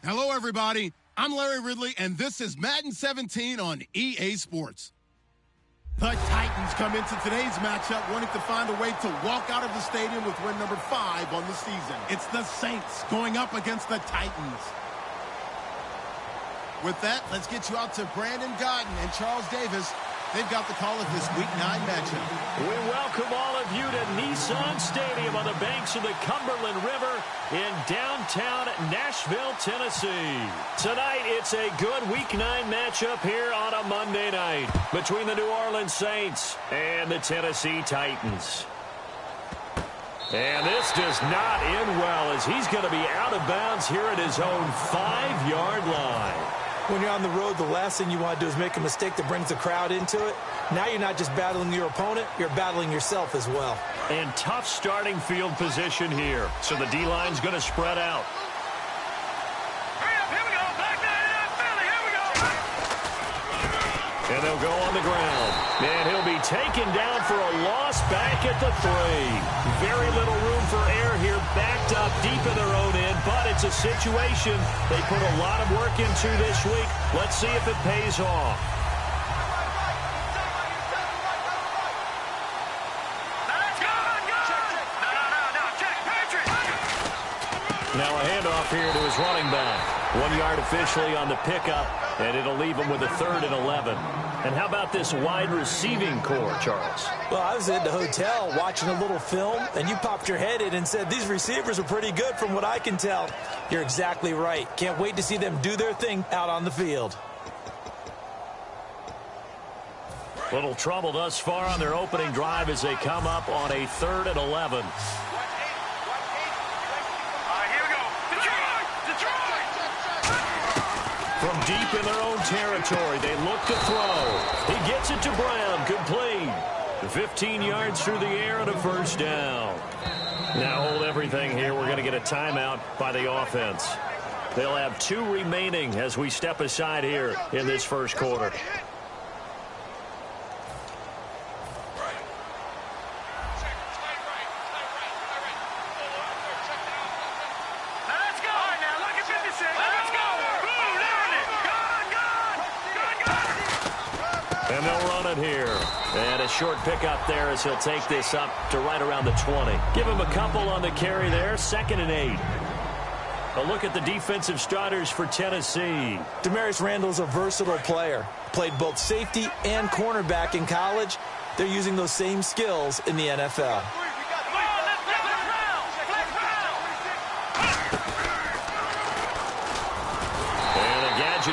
Hello, everybody. I'm Larry Ridley, and this is Madden 17 on EA Sports. The Titans come into today's matchup wanting to find a way to walk out of the stadium with win number 5 on the season. It's the Saints going up against the Titans. With that, let's get you out to Brandon Godden and Charles Davis. They've got the call of this Week 9 matchup. We welcome all of you to Nissan Stadium on the banks of the Cumberland River in downtown Nashville, Tennessee. Tonight, it's a good Week 9 matchup here on a Monday night between the New Orleans Saints and the Tennessee Titans. And this does not end well as he's going to be out of bounds here at his own 5-yard line. When you're on the road, the last thing you want to do is make a mistake that brings the crowd into it. Now you're not just battling your opponent, you're battling yourself as well. And tough starting field position here. So the D-line's going to spread out. Here we go. Back nine, Philly. Here we go. And they'll go on the ground. And he'll be taken down for a loss back at the 3. Very little room for error here, backed up deep in their own end, but it's a situation they put a lot of work into this week. Let's see if it pays off. Now a handoff here to his running back. 1 yard officially on the pickup, and it'll leave him with a 3rd and 11. And how about this wide receiving core, Charles? Well, I was at the hotel watching a little film, and you popped your head in and said, these receivers are pretty good from what I can tell. You're exactly right. Can't wait to see them do their thing out on the field. Little trouble thus far on their opening drive as they come up on a 3rd and 11. From deep in their own territory, they look to throw. He gets it to Brown, complete. 15 yards through the air and a 1st down. Now hold everything here. We're going to get a timeout by the offense. They'll have 2 remaining as we step aside here in this first quarter. And they'll run it here. And a short pickup there as he'll take this up to right around the 20. Give him a couple on the carry there. 2nd and 8. A look at the defensive starters for Tennessee. Demarius Randall's a versatile player. Played both safety and cornerback in college. They're using those same skills in the NFL.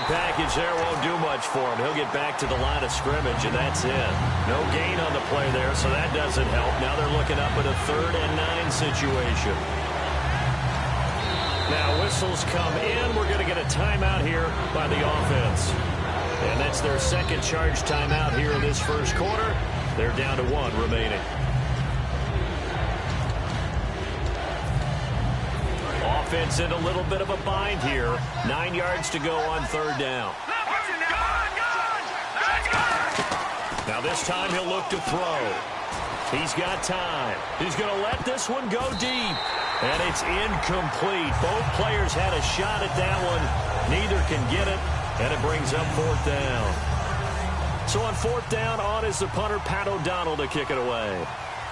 Package there won't do much for him. He'll get back to the line of scrimmage, and that's it. No gain on the play there, so that doesn't help. Now they're looking up at a 3rd and 9 situation. Now whistles come in. We're going to get a timeout here by the offense. And that's their 2nd charge timeout here in this first quarter. They're down to 1 remaining. Offense in a little bit of a bind here. 9 yards to go on 3rd down. Now this time he'll look to throw. He's got time. He's going to let this one go deep. And it's incomplete. Both players had a shot at that one. Neither can get it. And it brings up 4th down. So on 4th down, on is the punter, Pat O'Donnell, to kick it away.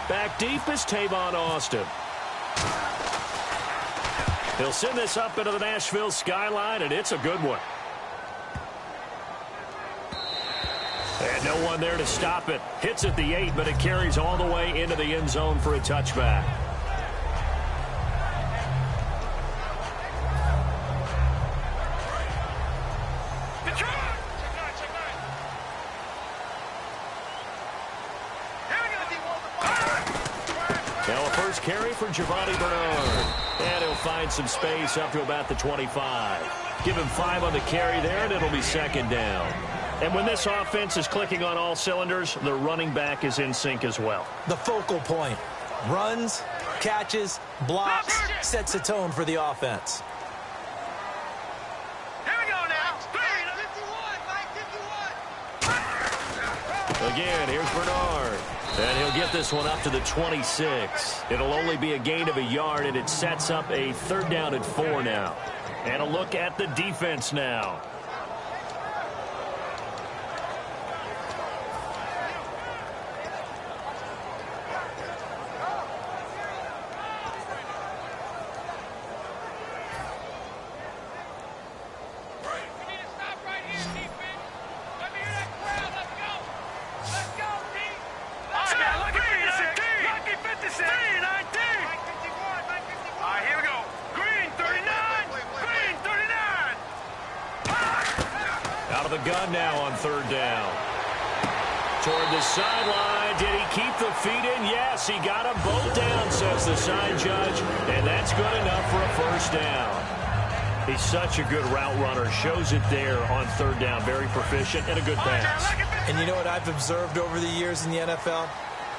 Back deep is Tavon Austin. He'll send this up into the Nashville skyline, and it's a good one. And no one there to stop it. Hits at the 8, but it carries all the way into the end zone for a touchback. Now a first carry for Giovanni Bernard. And he'll find some space up to about the 25. Give him 5 on the carry there, and it'll be 2nd down. And when this offense is clicking on all cylinders, the running back is in sync as well. The focal point. Runs, catches, blocks, sets the tone for the offense. Here we go now. 51, Mike, 51. Again, here's Bernard. And he'll get this one up to the 26. It'll only be a gain of a yard, and it sets up a 3rd down and 4 now. And a look at the defense now. The gun now on third down. Toward the sideline. Did he keep the feet in? Yes, he got them both down, says the side judge. And that's good enough for a first down. He's such a good route runner. Shows it there on third down. Very proficient and a good pass. And you know what I've observed over the years in the NFL?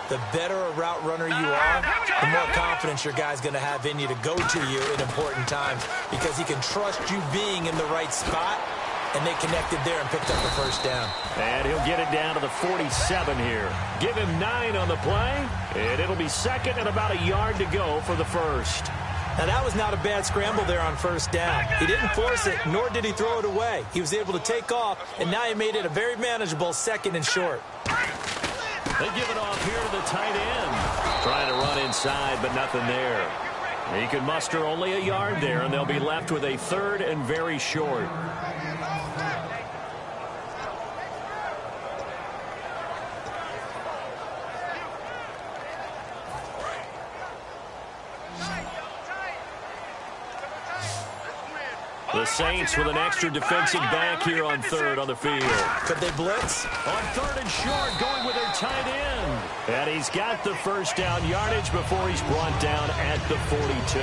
The better a route runner you are, the more confidence your guy's going to have in you to go to you in important times because he can trust you being in the right spot. And they connected there and picked up the first down. And he'll get it down to the 47 here. Give him 9 on the play, and it'll be second and about a yard to go for the first. Now, that was not a bad scramble there on first down. He didn't force it, nor did he throw it away. He was able to take off, and now he made it a very manageable second and short. They give it off here to the tight end. Trying to run inside, but nothing there. He can muster only a yard there, and they'll be left with a third and very short. The Saints with an extra defensive back here on third on the field. Could they blitz? On third and short, going with their tight end. And he's got the first down yardage before he's brought down at the 42.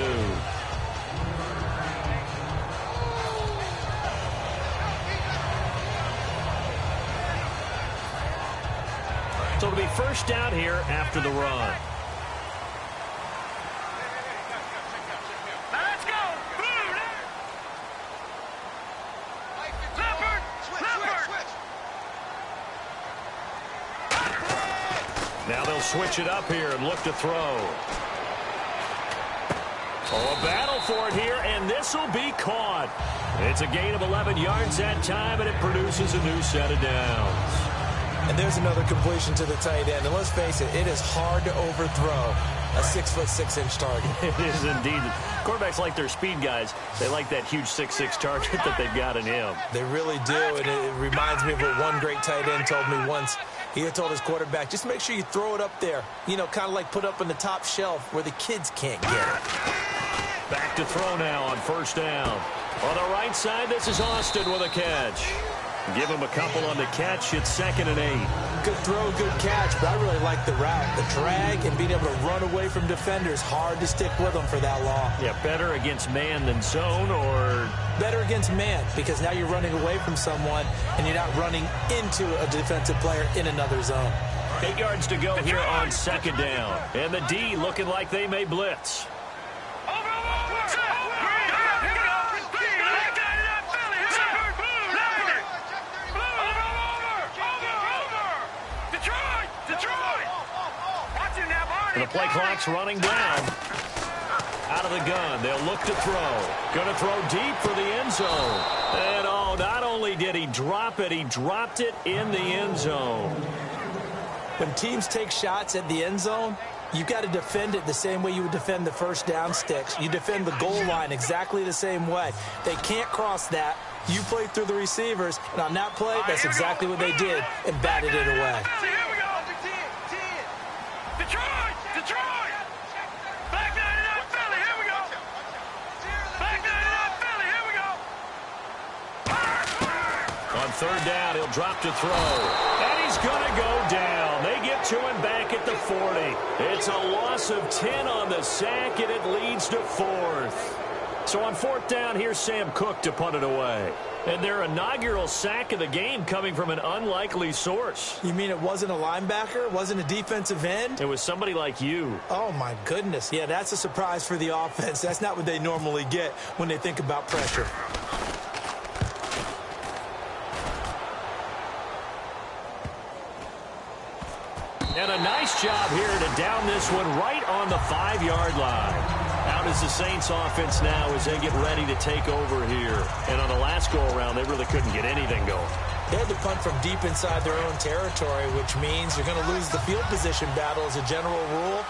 So it'll be first down here after the run. Now they'll switch it up here and look to throw. Oh, a battle for it here, and this will be caught. It's a gain of 11 yards that time, and it produces a new set of downs. And there's another completion to the tight end. And let's face it, it is hard to overthrow a 6'6" target. It is indeed. Quarterbacks like their speed guys. They like that huge 6'6" target that they've got in him. They really do, and it reminds me of what one great tight end told me once. He had told his quarterback, just make sure you throw it up there. You know, kind of like put up on the top shelf where the kids can't get it. Back to throw now on first down. On the right side, this is Austin with a catch. Give him a couple on the catch. It's 2nd and 8. Good throw, good catch, but I really like the route. The drag and being able to run away from defenders. Hard to stick with them for that long. Yeah, better against man than zone, or? Better against man, because now you're running away from someone and you're not running into a defensive player in another zone. 8 yards to go here on 2nd down. And the D looking like they may blitz. And the play clock's running down. Out of the gun. They'll look to throw. Going to throw deep for the end zone. And, oh, not only did he drop it, he dropped it in the end zone. When teams take shots at the end zone, you've got to defend it the same way you would defend the first down sticks. You defend the goal line exactly the same way. They can't cross that. You play through the receivers, and on that play, that's exactly what they did and batted it away. On third down, he'll drop to throw. And he's going to go down. They get to him back at the 40. It's a loss of 10 on the sack, and it leads to 4th. So on 4th down, here's Sam Cook to punt it away. And their inaugural sack of the game coming from an unlikely source. You mean it wasn't a linebacker? It wasn't a defensive end? It was somebody like you. Oh, my goodness. Yeah, that's a surprise for the offense. That's not what they normally get when they think about pressure. And a nice job here to down this one right on the 5-yard line. Out start is the Saints offense now as they get ready to take over here. And on the last go-around, they really couldn't get anything going. They had to punt from deep inside their own territory, which means you're going to lose the field position battle as a general rule.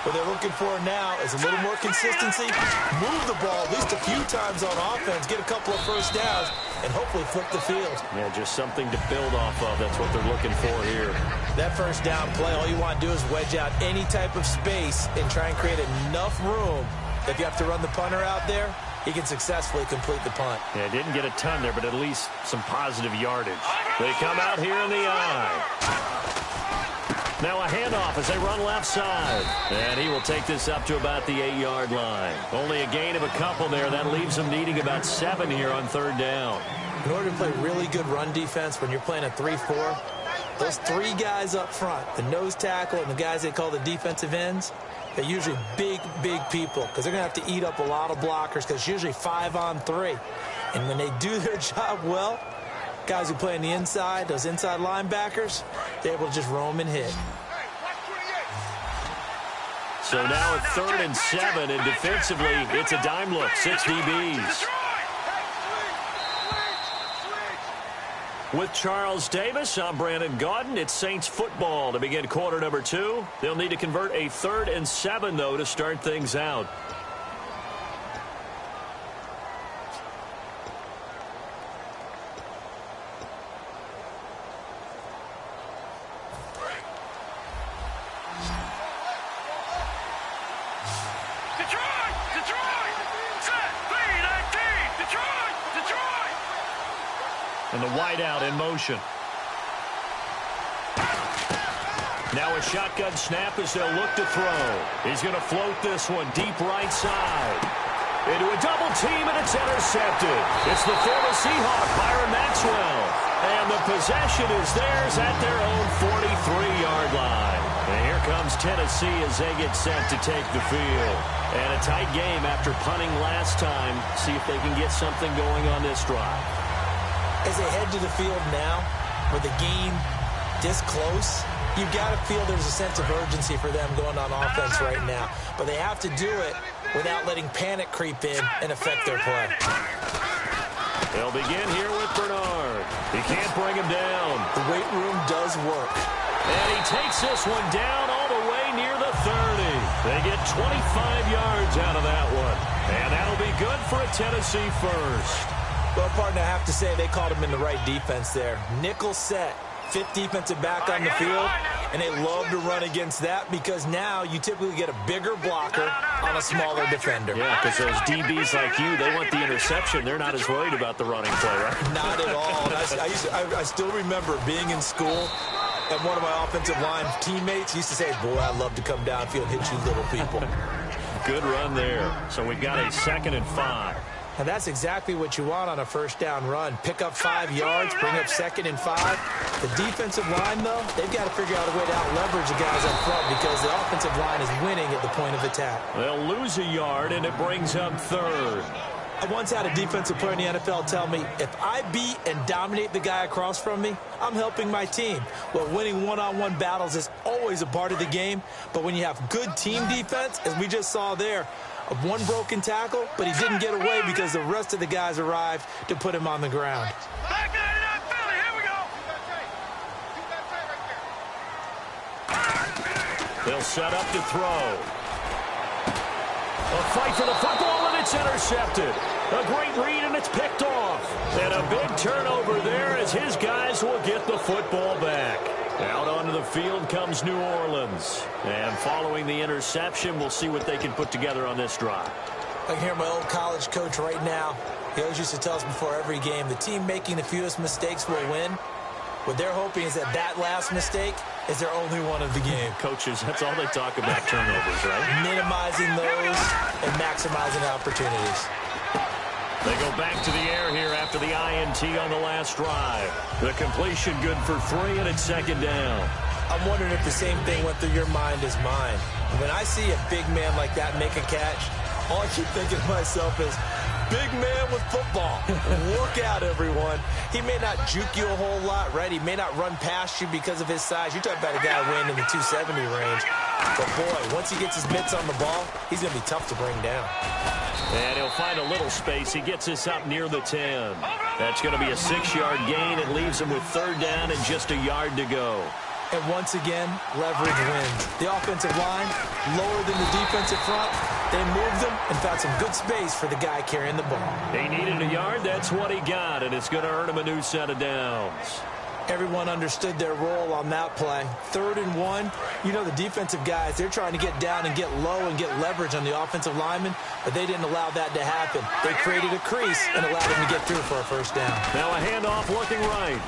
What they're looking for now is a little more consistency, move the ball at least a few times on offense, get a couple of first downs, and hopefully flip the field. Yeah, just something to build off of. That's what they're looking for here. That first down play, all you want to do is wedge out any type of space and try and create enough room. If you have to run the punter out there, he can successfully complete the punt. Yeah, didn't get a ton there, but at least some positive yardage. They come out here in the eye. Now a handoff as they run left side. And he will take this up to about the 8-yard line. Only a gain of a couple there. That leaves them needing about 7 here on third down. In order to play really good run defense when you're playing a 3-4, those 3 guys up front, the nose tackle and the guys they call the defensive ends, they're usually big, big people because they're going to have to eat up a lot of blockers because it's usually 5-on-3. And when they do their job well, guys who play on the inside, those inside linebackers, they're able to just roam and hit. So now a 3rd and 7, and defensively, it's a dime look, 6 DBs. With Charles Davis, I'm Brandon Gaudin. It's Saints football to begin quarter number 2. They'll need to convert a 3rd and 7, though, to start things out. And the wideout in motion. Now a shotgun snap as they'll look to throw. He's going to float this one deep right side. Into a double team, and it's intercepted. It's the former Seahawk, Byron Maxwell. And the possession is theirs at their own 43-yard line. And here comes Tennessee as they get set to take the field. And a tight game after punting last time. See if they can get something going on this drive. As they head to the field now, with the game this close, you've got to feel there's a sense of urgency for them going on offense right now. But they have to do it without letting panic creep in and affect their play. They'll begin here with Bernard. He can't bring him down. The weight room does work. And he takes this one down all the way near the 30. They get 25 yards out of that one. And that'll be good for a Tennessee first. Well, partner, I have to say they called him in the right defense there. Nickel set, 5th defensive back on the field, and they love to run against that because now you typically get a bigger blocker on a smaller defender. Yeah, because those DBs like you, they want the interception. They're not as worried about the running play, right? Not at all. And I still remember being in school, and one of my offensive line teammates used to say, boy, I'd love to come downfield and hit you little people. Good run there. So we've got a 2nd and 5. And that's exactly what you want on a first down run. Pick up 5 yards, bring up 2nd and 5. The defensive line, though, they've got to figure out a way to out-leverage the guys up front because the offensive line is winning at the point of attack. They'll lose a yard, and it brings up 3rd. I once had a defensive player in the NFL tell me, if I beat and dominate the guy across from me, I'm helping my team. Well, winning one-on-one battles is always a part of the game, but when you have good team defense, as we just saw there, of one broken tackle, but he didn't get away because the rest of the guys arrived to put him on the ground. Back in that Philly, here we go. They'll set up to throw. A fight for the football, and it's intercepted. A great read, and it's picked off. And a big turnover there as his guys will get the football back. Out onto the field comes New Orleans. And following the interception, we'll see what they can put together on this drive. I can hear my old college coach right now. He always used to tell us before every game, the team making the fewest mistakes will win. What they're hoping is that last mistake is their only one of the game. Coaches, that's all they talk about, turnovers, right? Minimizing those and maximizing opportunities. They go back to the air here after the INT on the last drive. The completion good for 3, and it's 2nd down. I'm wondering if the same thing went through your mind as mine. When I see a big man like that make a catch, all I keep thinking to myself is, big man with football. Look out, everyone. He may not juke you a whole lot, right? He may not run past you because of his size. You're talking about a guy weighing in the 270 range. But, boy, once he gets his mitts on the ball, he's going to be tough to bring down. And he'll find a little space. He gets us up near the 10. That's going to be a 6-yard gain. It leaves him with 3rd down and just a yard to go. And once again, leverage wins. The offensive line, lower than the defensive front. They moved them and found some good space for the guy carrying the ball. He needed a yard. That's what he got, and it's going to earn him a new set of downs. Everyone understood their role on that play. 3rd and 1. You know, the defensive guys, they're trying to get down and get low and get leverage on the offensive linemen, but they didn't allow that to happen. They created a crease and allowed them to get through for a 1st down. Now a handoff looking right.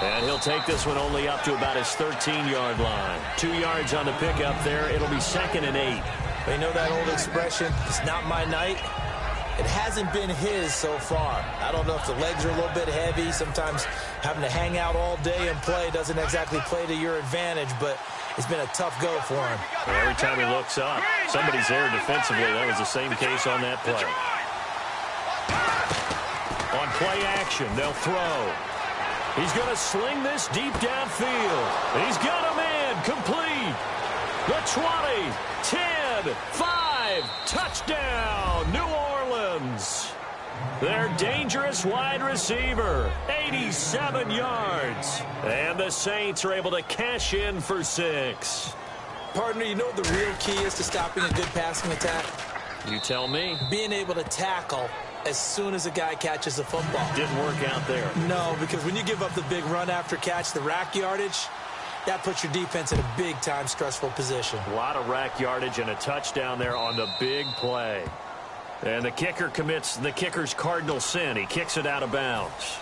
And he'll take this one only up to about his 13-yard line. 2 yards on the pickup there. It'll be 2nd and 8. They know that old expression, it's not my night. It hasn't been his so far. I don't know if the legs are a little bit heavy. Sometimes having to hang out all day and play doesn't exactly play to your advantage, but it's been a tough go for him. Well, every time he looks up, somebody's there defensively. That was the same case on that play. On play action, they'll throw. He's going to sling this deep downfield. He's got him in, complete. The 20, 10, 5, touchdown, New Orleans. Their dangerous wide receiver, 87 yards. And the Saints are able to cash in for 6. Partner, you know what the real key is to stopping a good passing attack? You tell me. Being able to tackle as soon as a guy catches the football. Didn't work out there. No, because when you give up the big run after catch, the rack yardage, that puts your defense in a big-time stressful position. A lot of rack yardage and a touchdown there on the big play. And the kicker commits the kicker's cardinal sin. He kicks it out of bounds.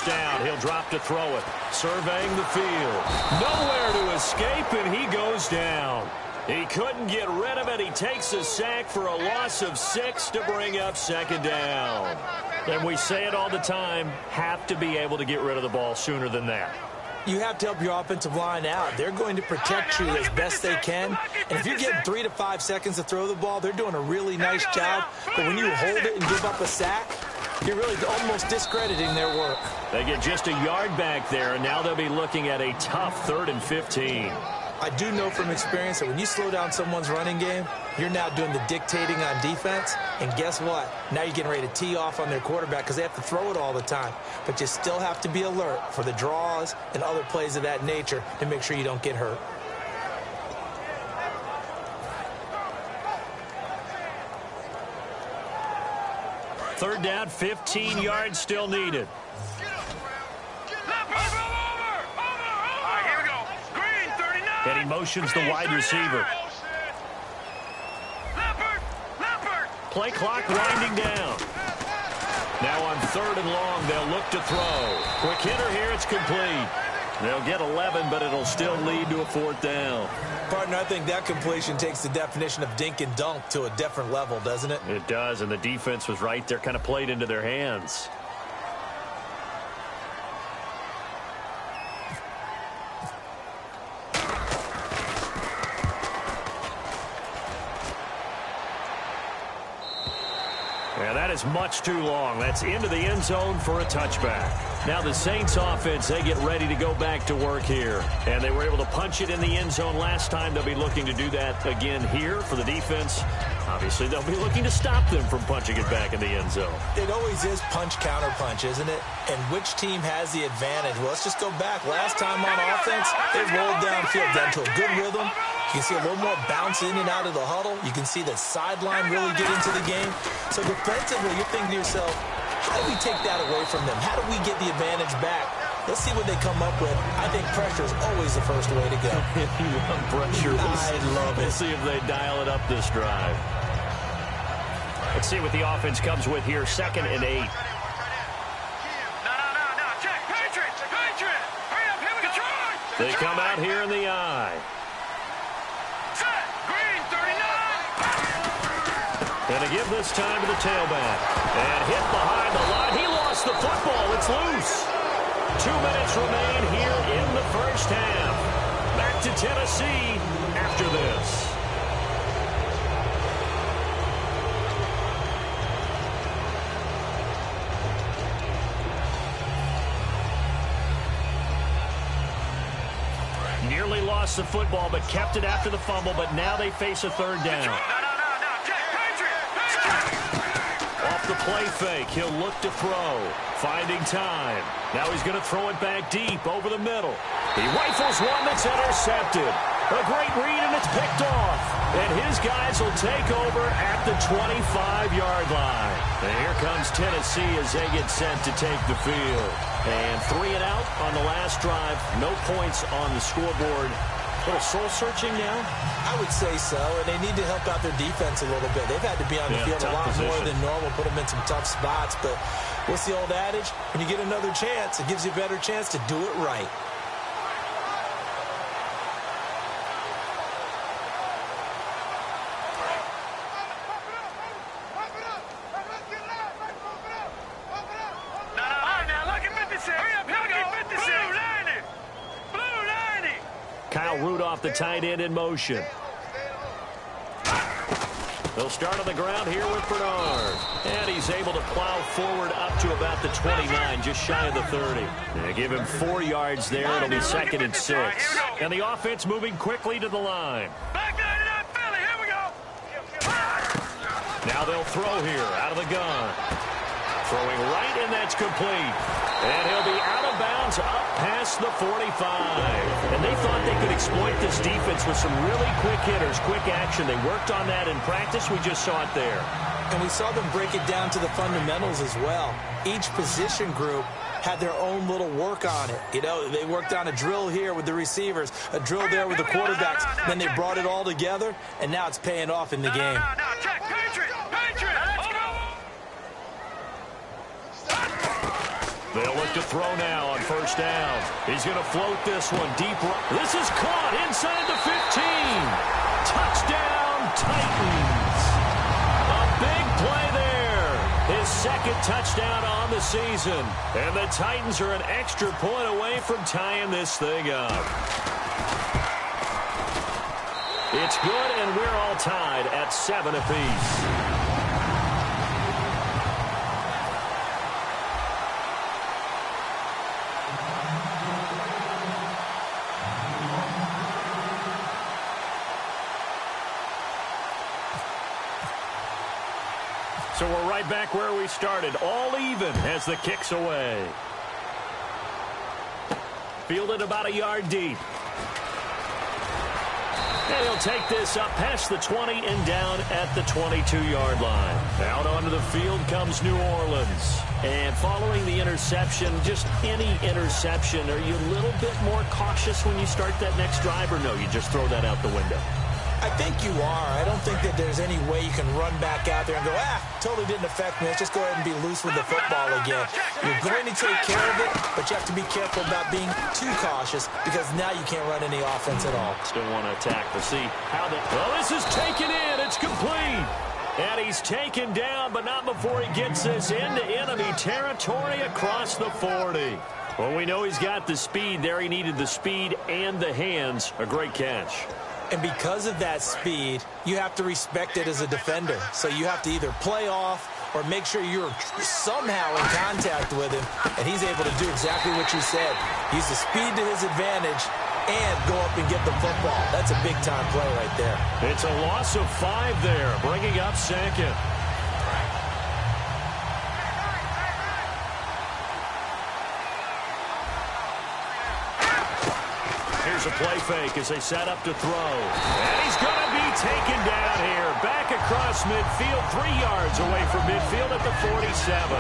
Down. He'll drop to throw it. Surveying the field. Nowhere to escape, and he goes down. He couldn't get rid of it. He takes a sack for a loss of 6 to bring up 2nd down. And we say it all the time, have to be able to get rid of the ball sooner than that. You have to help your offensive line out. They're going to protect you as best they can. And if you're getting 3 to 5 seconds to throw the ball, they're doing a really nice job. But when you hold it and give up a sack, you're really almost discrediting their work. They get just a yard back there, and now they'll be looking at a tough 3rd and 15. I do know from experience that when you slow down someone's running game, you're now doing the dictating on defense. And guess what? Now you're getting ready to tee off on their quarterback because they have to throw it all the time. But you still have to be alert for the draws and other plays of that nature to make sure you don't get hurt. Third down, 15 yards still needed. And he motions the wide receiver. Play clock winding down. Now on 3rd and long, they'll look to throw. Quick hitter here, it's complete. They'll get 11, but it'll still lead to a 4th down. Partner, I think that completion takes the definition of dink and dunk to a different level, doesn't it? It does, and the defense was right there, kind of played into their hands. And that is much too long. That's into the end zone for a touchback. Now the Saints offense, they get ready to go back to work here. And they were able to punch it in the end zone last time. They'll be looking to do that again here for the defense. Obviously, they'll be looking to stop them from punching it back in the end zone. It always is punch-counter-punch, isn't it? And which team has the advantage? Well, let's just go back. Last time on offense, they rolled downfield down to a good rhythm. You can see a little more bounce in and out of the huddle. You can see the sideline really get into the game. So defensively, you're thinking to yourself, how do we take that away from them? How do we get the advantage back? Let's see what they come up with. I think pressure is always the first way to go. You love pressure. I love it. We'll see if they dial it up this drive. Let's see what the offense comes with here. 2nd and 8. No. Check. Patriots. Hurry up. Here we go. They come out here in the eye. Set. Green, 39. And They give this time to the tailback. And hit behind the line. He lost the football. It's loose. 2 minutes remain here in the first half. Back to Tennessee after this. Nearly lost the football, but kept it after the fumble. But now they face a third down. Off the play fake, he'll look to throw. Finding time. Now he's going to throw it back deep over the middle. He rifles one that's intercepted. A great read, and it's picked off. And his guys will take over at the 25-yard line. And here comes Tennessee as they get sent to take the field. And 3 and out on the last drive. No points on the scoreboard. A little soul-searching now? I would say so, and they need to help out their defense a little bit. They've had to be on the field a lot more than normal, put them in some tough spots. But what's the old adage? When you get another chance, it gives you a better chance to do it right. The tight end in motion. They'll start on the ground here with Bernard. And he's able to plow forward up to about the 29, just shy of the 30. They give him 4 yards there. It'll be 2nd and 6. And the offense moving quickly to the line. Now they'll throw here out of the gun. Throwing right, and that's complete. And he'll be out of bounds up past the 45. And they thought they could exploit this defense with some really quick hitters, quick action. They worked on that in practice. We just saw it there. And we saw them break it down to the fundamentals as well. Each position group had their own little work on it. You know, they worked on a drill here with the receivers, a drill there with the quarterbacks. Then they brought it all together, and now it's paying off in the game. They'll look to throw now on first down. He's going to float this one deep. This is caught inside the 15. Touchdown, Titans. A big play there. His 2nd touchdown on the season. And the Titans are an extra point away from tying this thing up. It's good, and we're all tied at 7 apiece. So we're right back where we started, all even as the kick's away. Fielded about a yard deep. And he'll take this up past the 20 and down at the 22-yard line. Out onto the field comes New Orleans. And following the interception, just any interception, are you a little bit more cautious when you start that next drive, or no, you just throw that out the window? I think you are. I don't think that there's any way you can run back out there and go, totally didn't affect me. Let's just go ahead and be loose with the football again. You're going to take care of it, but you have to be careful about being too cautious because now you can't run any offense at all. Still want to attack. We'll see how they... Well, this is taken in. It's complete. And he's taken down, but not before he gets this into enemy territory across the 40. Well, we know he's got the speed there. He needed the speed and the hands. A great catch. And because of that speed, you have to respect it as a defender. So you have to either play off or make sure you're somehow in contact with him. And he's able to do exactly what you said. Use the speed to his advantage and go up and get the football. That's a big-time play right there. It's a loss of 5 there, bringing up 2nd. Here's a play fake as they set up to throw. And he's going to be taken down here. Back across midfield, 3 yards away from midfield at the 47.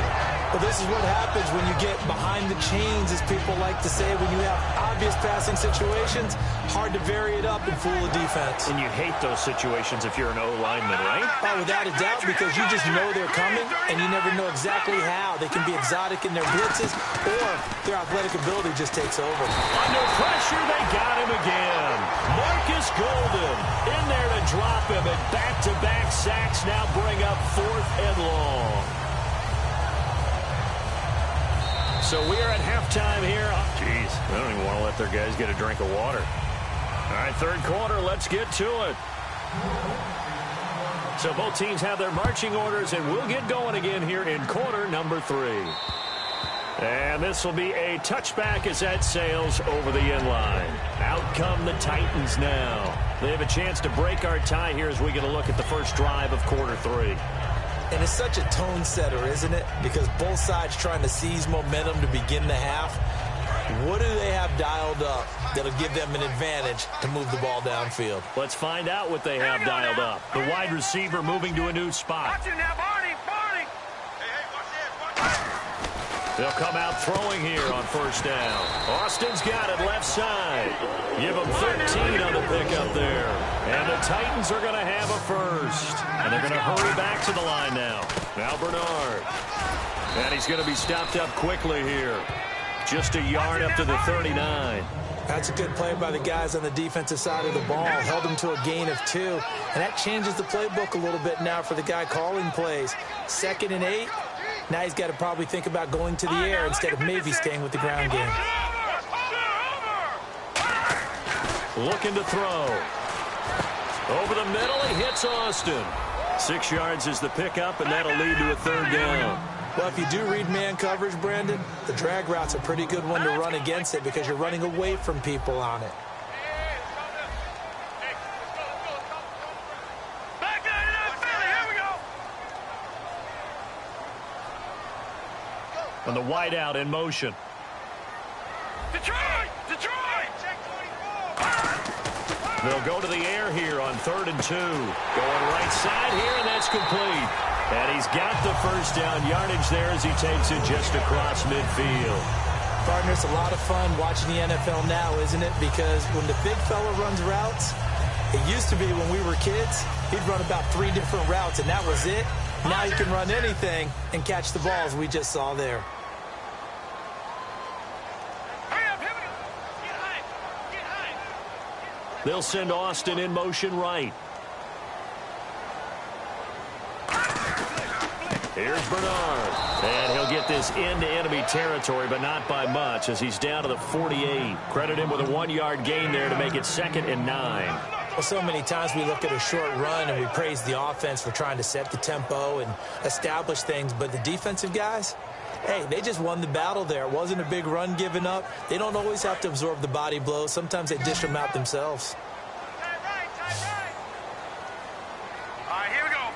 Well, this is what happens when you get behind the chains, as people like to say. When you have obvious passing situations, hard to vary it up and fool the defense. And you hate those situations if you're an O-lineman, right? Oh, without a doubt, because you just know they're coming, and you never know exactly how. They can be exotic in their blitzes, or their athletic ability just takes over. Under pressure, they got him again. Marcus Golden in there to drop him, and back-to-back sacks now bring up 4th and long. So we are at halftime here. Oh, geez, I don't even want to let their guys get a drink of water. All right, third quarter, let's get to it. So both teams have their marching orders, and we'll get going again here in quarter number 3. And this will be a touchback as that sails over the inline. Out come the Titans now. They have a chance to break our tie here as we get a look at the first drive of quarter 3. And it's such a tone setter, isn't it? Because both sides trying to seize momentum to begin the half. What do they have dialed up that'll give them an advantage to move the ball downfield? Let's find out what they have dialed up. The wide receiver moving to a new spot. They'll come out throwing here on first down. Austin's got it left side. Give them 13 on the pickup there. And the Titans are going to have a first. And they're going to hurry back to the line now. Now Bernard. And he's going to be stopped up quickly here. Just a yard up to the 39. That's a good play by the guys on the defensive side of the ball. Held them to a gain of 2. And that changes the playbook a little bit now for the guy calling plays. 2nd and 8. Now he's got to probably think about going to the air instead of maybe staying with the ground game. Looking to throw. Over the middle, he hits Austin. 6 yards is the pickup, and that'll lead to a 3rd down. Well, if you do read man coverage, Brandon, the drag route's a pretty good one to run against it because you're running away from people on it. And the wideout in motion. Detroit! They'll go to the air here on 3rd and 2. Going right side here, and that's complete. And he's got the first down yardage there as he takes it just across midfield. Partner, it's a lot of fun watching the NFL now, isn't it? Because when the big fella runs routes, it used to be when we were kids, he'd run about 3 different routes, and that was it. Now he can run anything and catch the balls we just saw there. They'll send Austin in motion right. Here's Bernard. And he'll get this into enemy territory, but not by much as he's down to the 48. Credit him with a 1-yard gain there to make it 2nd and 9. Well, so many times we look at a short run and we praise the offense for trying to set the tempo and establish things, but the defensive guys, hey, they just won the battle there. It wasn't a big run given up. They don't always have to absorb the body blows. Sometimes they dish them out themselves. All right, here we go.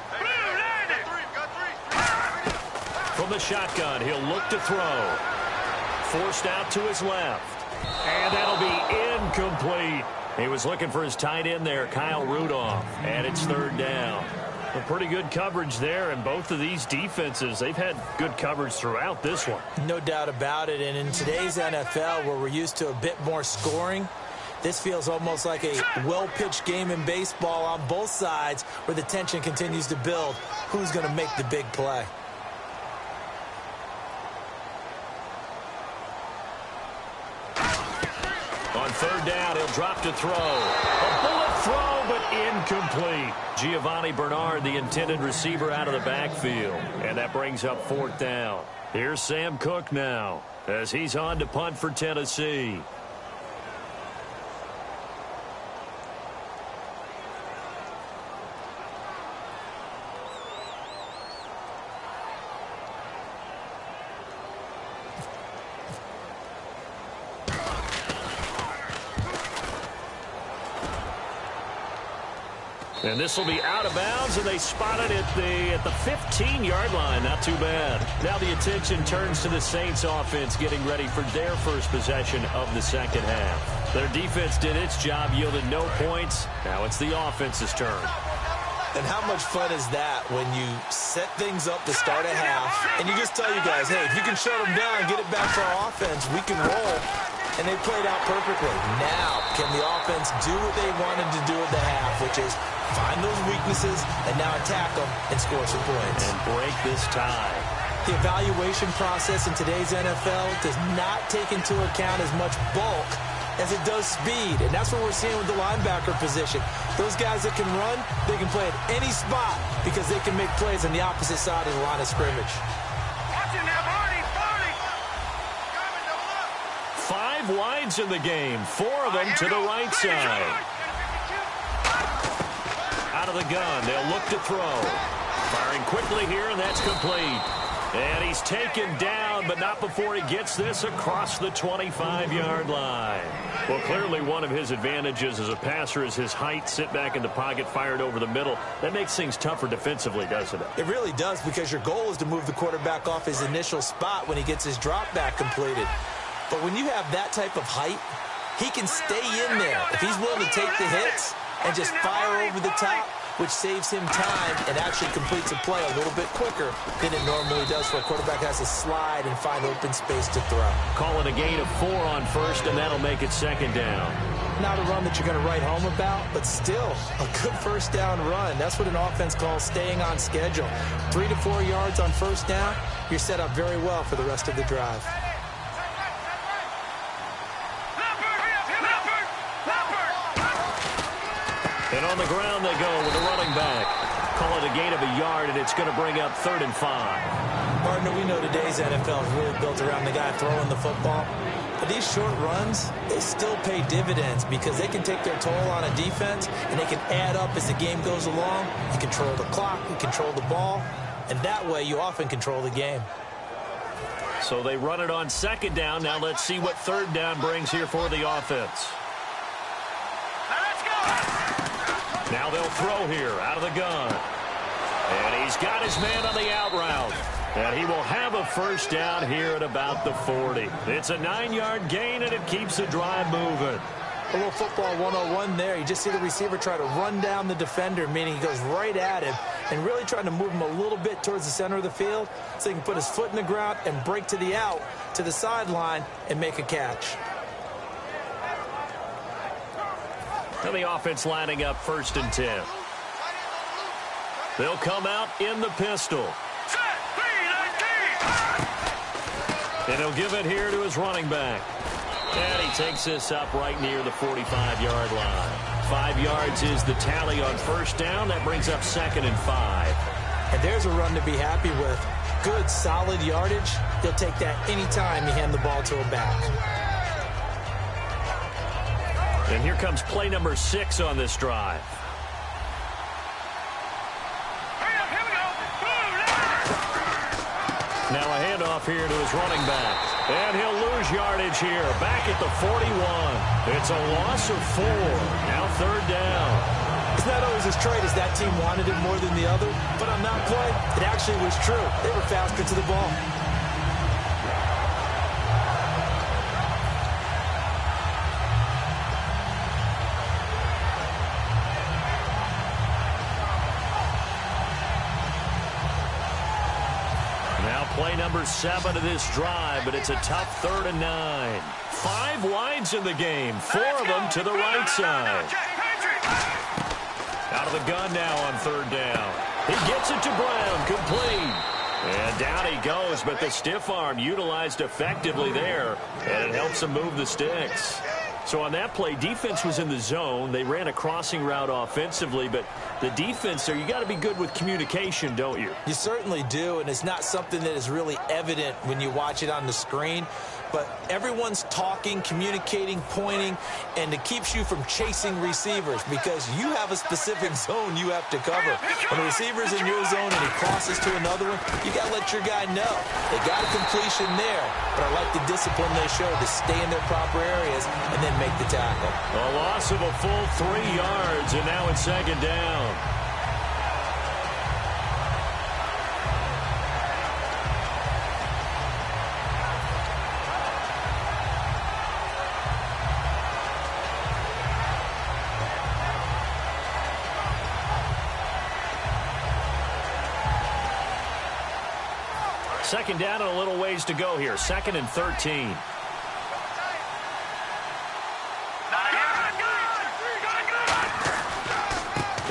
From the shotgun, he'll look to throw. Forced out to his left. And that'll be incomplete. He was looking for his tight end there, Kyle Rudolph. And it's 3rd down. A pretty good coverage there, and both of these defenses, they've had good coverage throughout this one. No doubt about it, and in today's NFL, where we're used to a bit more scoring, this feels almost like a well-pitched game in baseball on both sides where the tension continues to build. Who's going to make the big play? On 3rd down, he'll drop to throw. A bullet throw, but incomplete. Giovanni Bernard, the intended receiver, out of the backfield. And that brings up 4th down. Here's Sam Cook now as he's on to punt for Tennessee. And this will be out of bounds, and they spot it at the 15-yard line. Not too bad. Now the attention turns to the Saints offense getting ready for their first possession of the second half. Their defense did its job, yielded no points. Now it's the offense's turn. And how much fun is that when you set things up to start a half, and you just tell you guys, hey, if you can shut them down and get it back for our offense, we can roll. And they played out perfectly. Now, can the offense do what they wanted to do at the half, which is find those weaknesses and now attack them and score some points. And break this tie. The evaluation process in today's NFL does not take into account as much bulk as it does speed, and that's what we're seeing with the linebacker position. Those guys that can run, they can play at any spot because they can make plays on the opposite side of the line of scrimmage. Watch it now, Barney. 5 wides in the game, 4 of them to the right side. Out of the gun, they'll look to throw. Firing quickly here, and that's complete. And he's taken down, but not before he gets this across the 25-yard line. Well, clearly one of his advantages as a passer is his height. Sit back in the pocket, fired over the middle. That makes things tougher defensively, doesn't it? It really does, because your goal is to move the quarterback off his initial spot when he gets his drop back completed. But when you have that type of height, he can stay in there if he's willing to take the hits and just fire over the top, which saves him time and actually completes a play a little bit quicker than it normally does, where a quarterback has to slide and find open space to throw. Call it a gain of 4 on first, and that'll make it second down. Not a run that you're going to write home about, but still a good first down run. That's what an offense calls staying on schedule. 3 to 4 yards on first down, you're set up very well for the rest of the drive. And on the ground they go with a running back. Call it a gain of a yard, and it's going to bring up 3rd and 5. Partner, we know today's NFL is really built around the guy throwing the football. But these short runs, they still pay dividends because they can take their toll on a defense, and they can add up as the game goes along. You control the clock, you control the ball, and that way you often control the game. So they run it on second down. Now let's see what third down brings here for the offense. Now they'll throw here out of the gun. And he's got his man on the out route. And he will have a first down here at about the 40. It's a 9-yard gain, and it keeps the drive moving. A little football 101 there. You just see the receiver try to run down the defender, meaning he goes right at him and really trying to move him a little bit towards the center of the field so he can put his foot in the ground and break to the out, to the sideline, and make a catch. And the offense lining up 1st and 10. They'll come out in the pistol. And he'll give it here to his running back. And he takes this up right near the 45-yard line. 5 yards is the tally on first down. That brings up 2nd and 5. And there's a run to be happy with. Good, solid yardage. He'll take that anytime you hand the ball to a back. And here comes play number 6 on this drive. Now a handoff here to his running back. And he'll lose yardage here. Back at the 41. It's a loss of 4. Now 3rd down. It's not always as straight as that team wanted it more than the other. But on that play, it actually was true. They were faster to the ball. Play number 7 of this drive, but it's a tough 3rd and 9. 5 wides in the game, 4 of them to the right side. Out of the gun now on 3rd down. He gets it to Brown, complete. And down he goes, but the stiff arm utilized effectively there, and it helps him move the sticks. So on that play, defense was in the zone. They ran a crossing route offensively, but the defense there, you got to be good with communication, don't you? You certainly do, and it's not something that is really evident when you watch it on the screen. But everyone's talking, communicating, pointing, and it keeps you from chasing receivers because you have a specific zone you have to cover. When a receiver's in your zone and he crosses to another one, you got to let your guy know. They got a completion there, but I like the discipline they showed to stay in their proper areas and then make the tackle. A loss of a full 3 yards, and now it's 2nd down. Second down and a little ways to go here. 2nd and 13.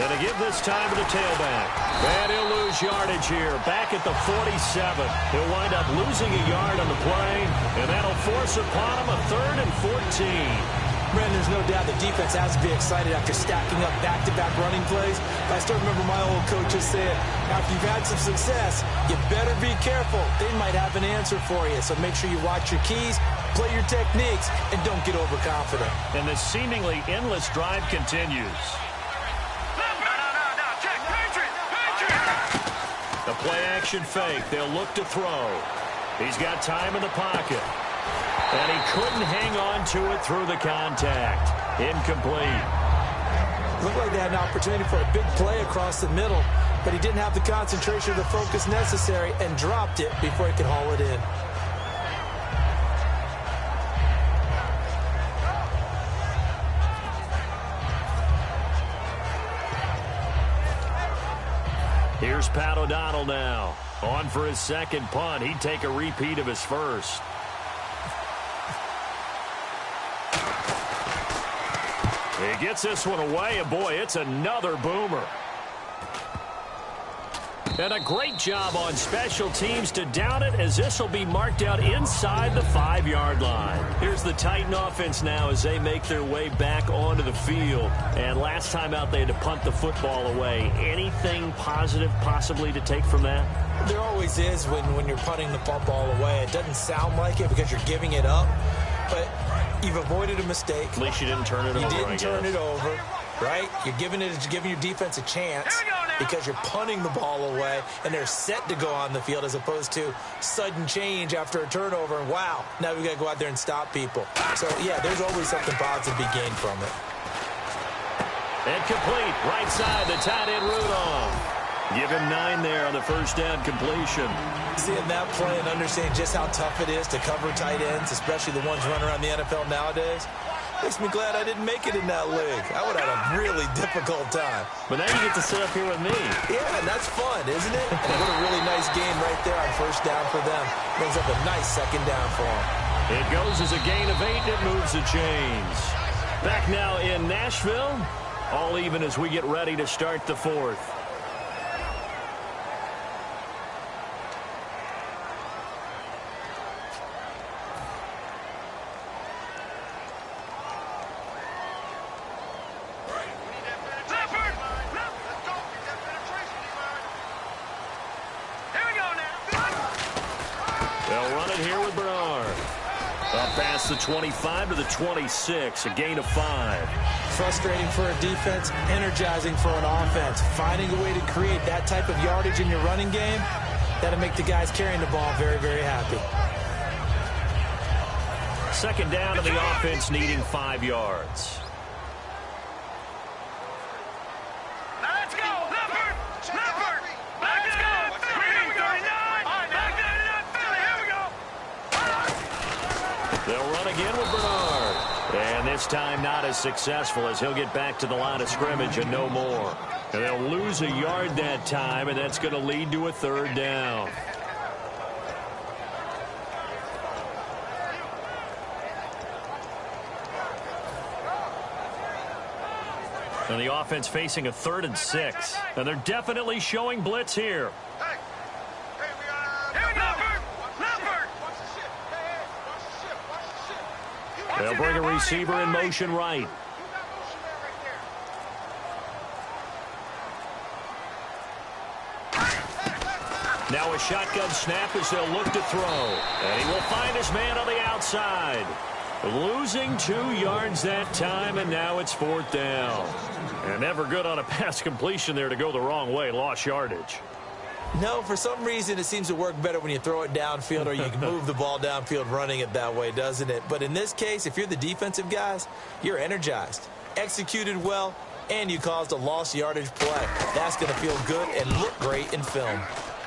And to give this time to the tailback. And he'll lose yardage here. Back at the 47. He'll wind up losing a yard on the play. And that'll force upon him a 3rd and 14. Brandon, there's no doubt the defense has to be excited after stacking up back-to-back running plays. But I still remember my old coaches saying, after you've had some success, you better be careful. They might have an answer for you. So make sure you watch your keys, play your techniques, and don't get overconfident. And the seemingly endless drive continues. The play-action fake. They'll look to throw. He's got time in the pocket. And he couldn't hang on to it through the contact. Incomplete. Looked like they had an opportunity for a big play across the middle, but he didn't have the concentration or the focus necessary and dropped it before he could haul it in. Here's Pat O'Donnell now. On for his second punt. He'd take a repeat of his first. He gets this one away, and boy, it's another boomer. And a great job on special teams to down it, as this will be marked out inside the 5-yard line. Here's the Titan offense now as they make their way back onto the field. And last time out, they had to punt the football away. Anything positive possibly to take from that? There always is when you're punting the football away. It doesn't sound like it because you're giving it up, but you've avoided a mistake. At least you didn't turn it over. You didn't turn it over, right? You're giving your defense a chance because you're punting the ball away, and they're set to go on the field as opposed to sudden change after a turnover. And wow, now we got to go out there and stop people. So yeah, there's always something positive to be gained from it. And complete, right side, the tight end Rudolph. Give him 9 there on the first down completion. Seeing that play and understanding just how tough it is to cover tight ends, especially the ones running around the NFL nowadays, makes me glad I didn't make it in that league. I would have had a really difficult time. But now you get to sit up here with me. Yeah, and that's fun, isn't it? And what a really nice game right there on first down for them. Brings up a nice second down for them. It goes as a gain of 8, and it moves the chains. Back now in Nashville, all even as we get ready to start the 4th. The 25 to the 26, a gain of 5. Frustrating for a defense, energizing for an offense. Finding a way to create that type of yardage in your running game, that'll make the guys carrying the ball very, very happy. Second down to the offense, needing 5 yards. They'll run again with Bernard. And this time not as successful, as he'll get back to the line of scrimmage and no more. And they'll lose a yard that time, and that's going to lead to a 3rd down. And the offense facing a 3rd and 6. And they're definitely showing blitz here. They'll bring a receiver in motion right. Now a shotgun snap as they'll look to throw. And he will find his man on the outside. Losing 2 yards that time, and now it's 4th down. And never good on a pass completion there to go the wrong way. Lost yardage. No, for some reason it seems to work better when you throw it downfield or you can move the ball downfield running it that way, doesn't it? But in this case, if you're the defensive guys, you're energized, executed well, and you caused a lost yardage play. That's going to feel good and look great in film.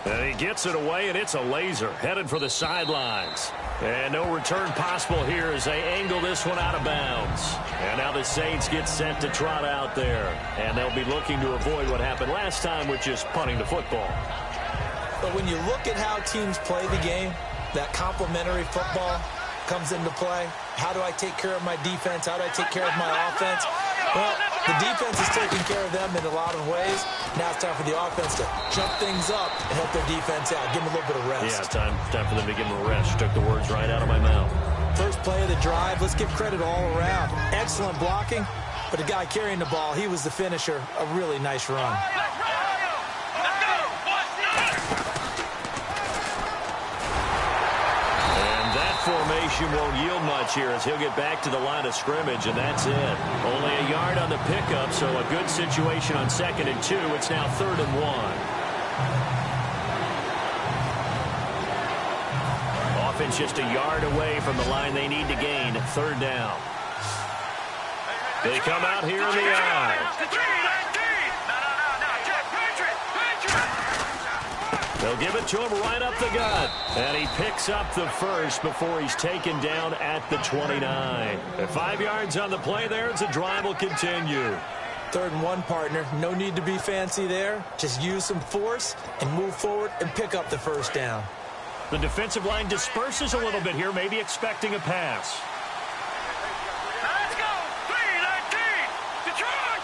And he gets it away, and it's a laser headed for the sidelines. And no return possible here as they angle this one out of bounds. And now the Saints get set to trot out there. And they'll be looking to avoid what happened last time, which is punting the football. But when you look at how teams play the game, that complementary football comes into play. How do I take care of my defense? How do I take care of my offense? Well, the defense is taking care of them in a lot of ways. Now it's time for the offense to jump things up and help their defense out. Give them a little bit of rest. Yeah, time for them to give them a rest. You took the words right out of my mouth. First play of the drive, let's give credit all around. Excellent blocking, but the guy carrying the ball, he was the finisher. A really nice run. Formation won't yield much here as he'll get back to the line of scrimmage, and that's it. Only a yard on the pickup, so a good situation on 2nd and 2. It's now 3rd and 1. Offense just a yard away from the line they need to gain. 3rd down. They come out here in the eye. They'll give it to him right up the gut. And he picks up the first before he's taken down at the 29. At 5 yards on the play there as the drive will continue. 3rd and 1, partner. No need to be fancy there. Just use some force and move forward and pick up the first down. The defensive line disperses a little bit here, maybe expecting a pass. Let's go! 3-19! Detroit!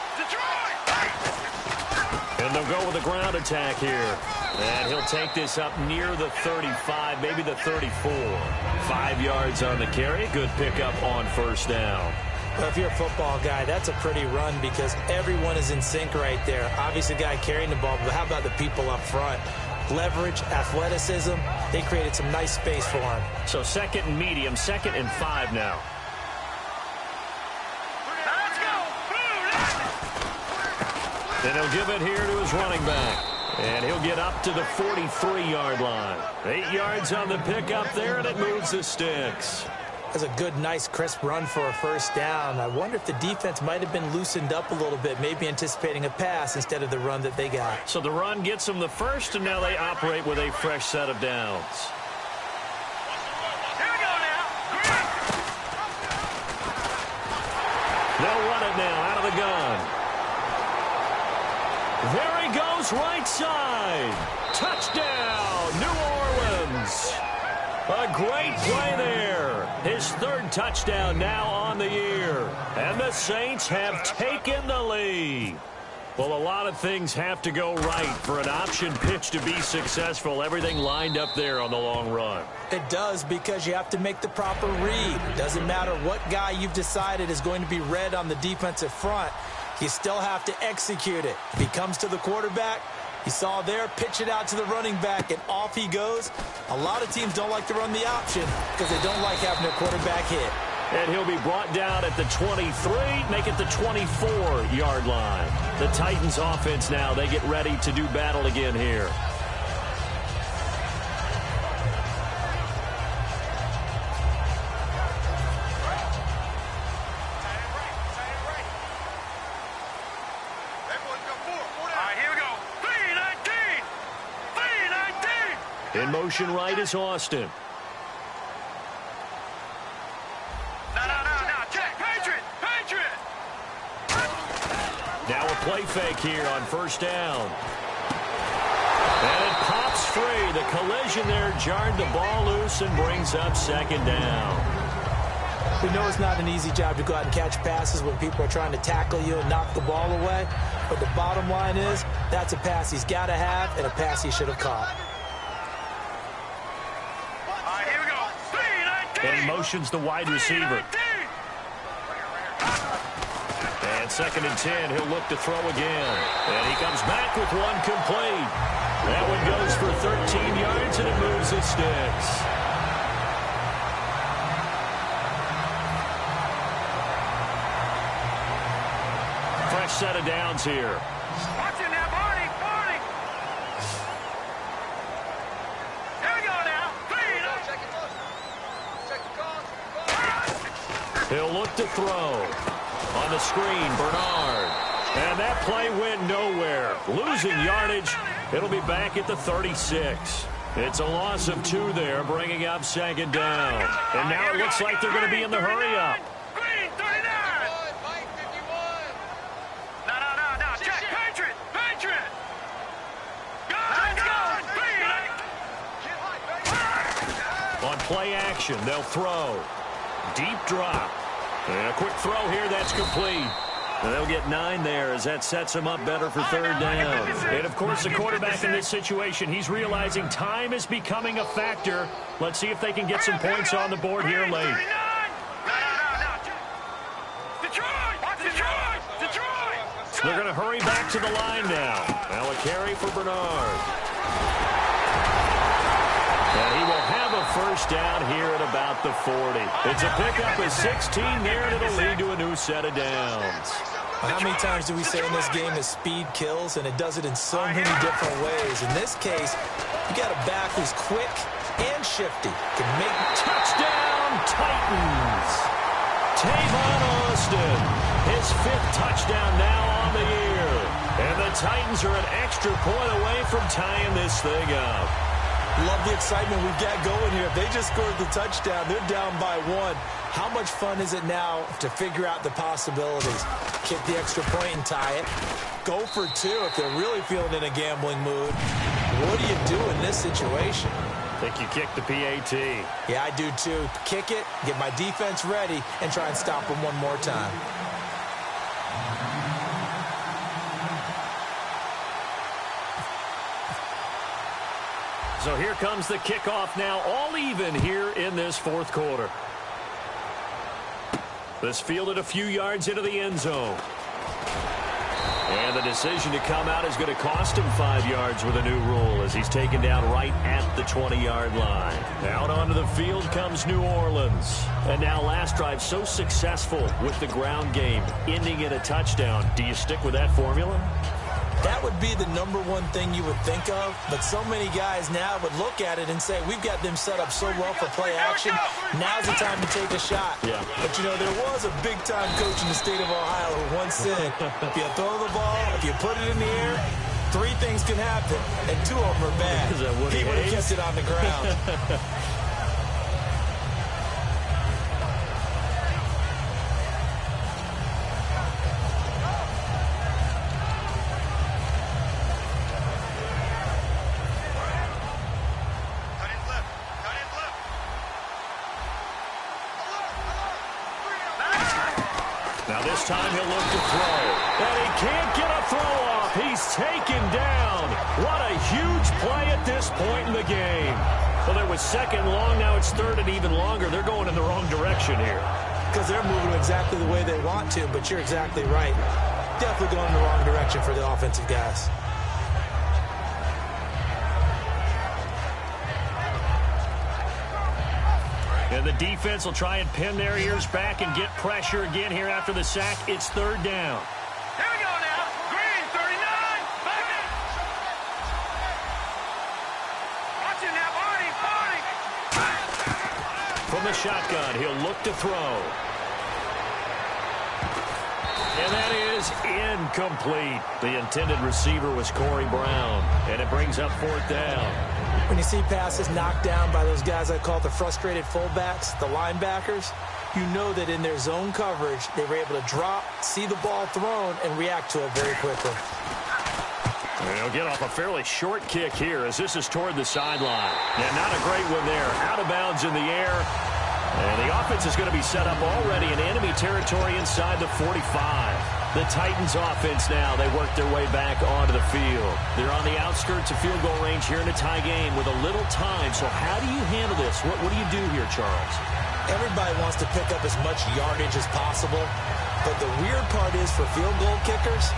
And they'll go with a ground attack here. And he'll take this up near the 35, maybe the 34. 5 yards on the carry. Good pickup on 1st down. Well, if you're a football guy, that's a pretty run because everyone is in sync right there. Obviously, the guy carrying the ball, but how about the people up front? Leverage, athleticism, they created some nice space for him. So 2nd and medium, 2nd and 5 now. Let's go! And he'll give it here to his running back. And he'll get up to the 43-yard line. 8 yards on the pickup there, and it moves the sticks. That's a good, nice, crisp run for a 1st down. I wonder if the defense might have been loosened up a little bit, maybe anticipating a pass instead of the run that they got. So the run gets them the first, and now they operate with a fresh set of downs. Here we go now. They'll run it now out of the gun. There he goes, right side. Touchdown, New Orleans. A great play there. His 3rd touchdown now on the year. And the Saints have taken the lead. Well, a lot of things have to go right for an option pitch to be successful. Everything lined up there on the long run. It does because you have to make the proper read. It doesn't matter what guy you've decided is going to be read on the defensive front. You still have to execute it. If he comes to the quarterback, you saw there, pitch it out to the running back, and off he goes. A lot of teams don't like to run the option because they don't like having their quarterback hit. And he'll be brought down at the 23, make it the 24-yard line. The Titans offense now, they get ready to do battle again here. In motion right is Austin. No, check. Patriot! Now a play fake here on 1st down. And it pops free. The collision there jarred the ball loose and brings up 2nd down. We know it's not an easy job to go out and catch passes when people are trying to tackle you and knock the ball away. But the bottom line is that's a pass he's got to have and a pass he should have caught. And he motions the wide receiver. And 2nd and 10, he'll look to throw again. And he comes back with one complete. That one goes for 13 yards, and it moves the sticks. Fresh set of downs here. Watch it now, Barney! Here we go now. He'll look to throw. On the screen, Bernard. And that play went nowhere. Losing yardage. It'll be back at the 36. It's a loss of 2 there, bringing up 2nd down. And now it looks like they're going to be in the hurry-up. Green, 39! No, check. Patriot! Let's go! On play action, they'll throw. Deep drop. And a quick throw here, that's complete. And they'll get 9 there as that sets them up better for 3rd down. And, of course, the quarterback in this situation, he's realizing time is becoming a factor. Let's see if they can get some points on the board here late. They're going to hurry back to the line now. Now a carry for Bernard. And he will have a first down here at about the 40. It's a pickup of 16 there, and it'll lead to a new set of downs. How many times do we say in this game that speed kills, and it does it in so many different ways? In this case, you got a back who's quick and shifty. Can make touchdown Titans. Tavon Austin, his 5th touchdown now on the year. And the Titans are an extra point away from tying this thing up. Love the excitement we've got going here. If they just scored the touchdown, they're down by 1. How much fun is it now to figure out the possibilities? Kick the extra point and tie it. Go for 2 if they're really feeling in a gambling mood. What do you do in this situation? I think you kick the PAT. Yeah, I do too. Kick it, get my defense ready, and try and stop them one more time. So here comes the kickoff now, all even here in this 4th quarter. This fielded a few yards into the end zone. And the decision to come out is going to cost him 5 yards with a new rule as he's taken down right at the 20-yard line. Out onto the field comes New Orleans. And now last drive so successful with the ground game, ending in a touchdown. Do you stick with that formula? That would be the #1 thing you would think of, but so many guys now would look at it and say, we've got them set up so well for play action, now's the time to take a shot. Yeah. But, you know, there was a big-time coach in the state of Ohio who once said, if you throw the ball, if you put it in the air, 3 things can happen, and 2 of them are bad. He would have kept it on the ground. Now this time he'll look to throw. And he can't get a throw off. He's taken down. What a huge play at this point in the game. Well, there was 2nd long. Now it's 3rd and even longer. They're going in the wrong direction here. Because they're moving exactly the way they want to, but you're exactly right. Definitely going in the wrong direction for the offensive guys. And the defense will try and pin their ears back and get pressure again here after the sack. It's 3rd down. Here we go now. Green, 39. Back it. Watch it now, Barney. From the shotgun, he'll look to throw. And that is incomplete. The intended receiver was Corey Brown. And it brings up 4th down. When you see passes knocked down by those guys I call the frustrated fullbacks, the linebackers, you know that in their zone coverage, they were able to drop, see the ball thrown, and react to it very quickly. And he'll get off a fairly short kick here as this is toward the sideline. Yeah, not a great one there. Out of bounds in the air. And the offense is going to be set up already in enemy territory inside the 45. The Titans offense now, they work their way back onto the field. They're on the outskirts of field goal range here in a tie game with a little time. So how do you handle this? What do you do here, Charles? Everybody wants to pick up as much yardage as possible. But the weird part is for field goal kickers,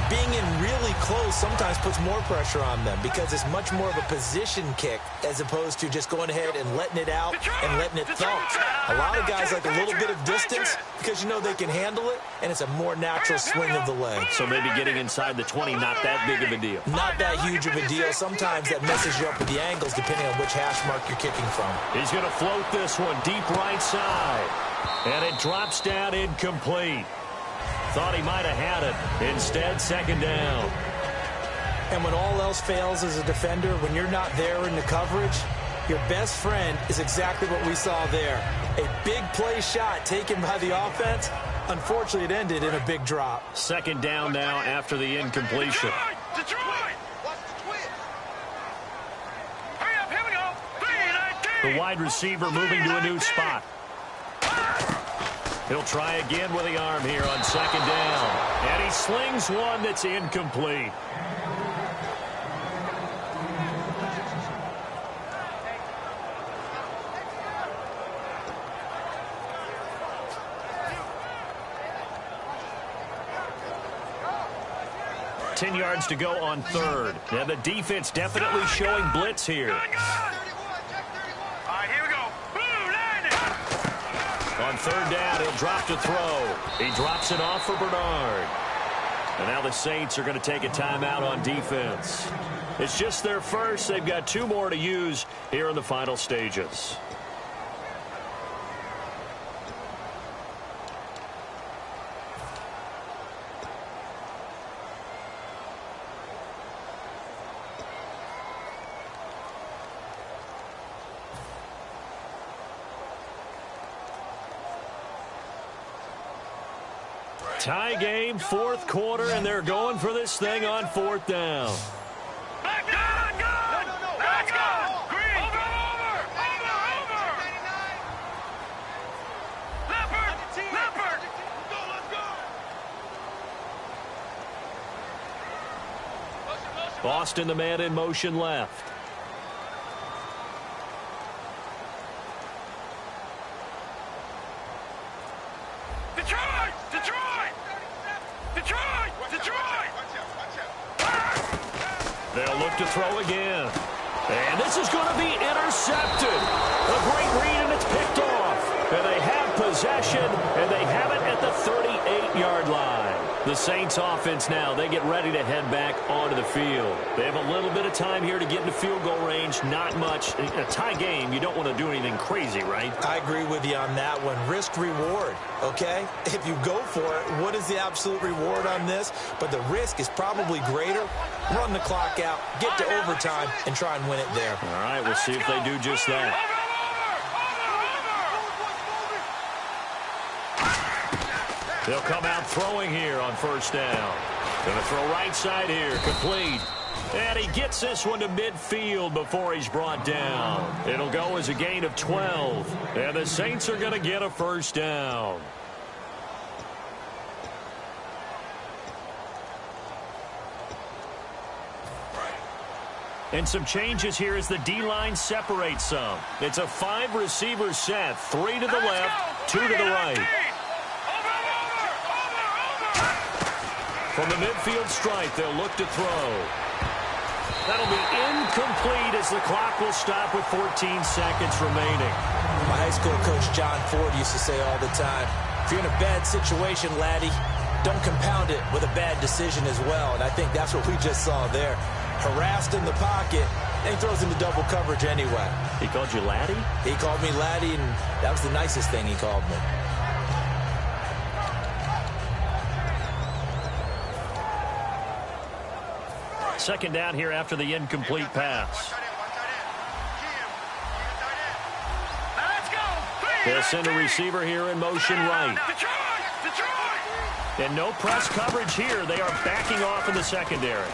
being in really close sometimes puts more pressure on them because it's much more of a position kick as opposed to just going ahead and letting it out and letting it thump. A lot of guys like a little bit of distance because you know they can handle it, and it's a more natural swing of the leg. So maybe getting inside the 20, not that big of a deal. Not that huge of a deal. Sometimes that messes you up with the angles depending on which hash mark you're kicking from. He's going to float this one deep right side. And it drops down incomplete. Thought he might have had it. Instead, 2nd down. And when all else fails as a defender, when you're not there in the coverage, your best friend is exactly what we saw there. A big play shot taken by the offense. Unfortunately, it ended in a big drop. 2nd down now after the incompletion. Detroit! Hurry up, here we go. 3-19. The wide receiver moving to a new spot. He'll try again with the arm here on 2nd down. And he slings one that's incomplete. 10 yards to go on third. Now the defense definitely showing blitz here. All right, here we go. On third down, he'll drop to throw. He drops it off for Bernard. And now the Saints are going to take a timeout on defense. It's just their first. They've got 2 more to use here in the final stages. Tie game, fourth quarter, and they're going for this thing on 4th down. Let's go. Green. Over. Leopard. Boston, the man in motion left. They'll look to throw again. And this is going to be intercepted. A great read, and it's picked off. And they have possession, and they have it at the 38-yard line. The Saints offense now, they get ready to head back onto the field. They have a little bit of time here to get into field goal range, not much. In a tie game, you don't want to do anything crazy, right? I agree with you on that one. Risk-reward, okay? If you go for it, what is the absolute reward on this? But the risk is probably greater. Run the clock out, get to overtime, and try and win it there. All right, we'll see if they do just that. They'll come out throwing here on first down. Going to throw right side here, complete. And he gets this one to midfield before he's brought down. It'll go as a gain of 12. And the Saints are going to get a first down. And some changes here as the D-line separates some. It's a 5-receiver set, 3 to the left, 2 to the right. From the midfield stripe, they'll look to throw. That'll be incomplete as the clock will stop with 14 seconds remaining. My high school coach, John Ford, used to say all the time, if you're in a bad situation, laddie, don't compound it with a bad decision as well. And I think that's what we just saw there. Harassed in the pocket, and he throws into double coverage anyway. He called you laddie? He called me laddie, and that was the nicest thing he called me. Second down here after the incomplete pass. They'll send a receiver here in motion right. And no press coverage here. They are backing off in the secondary.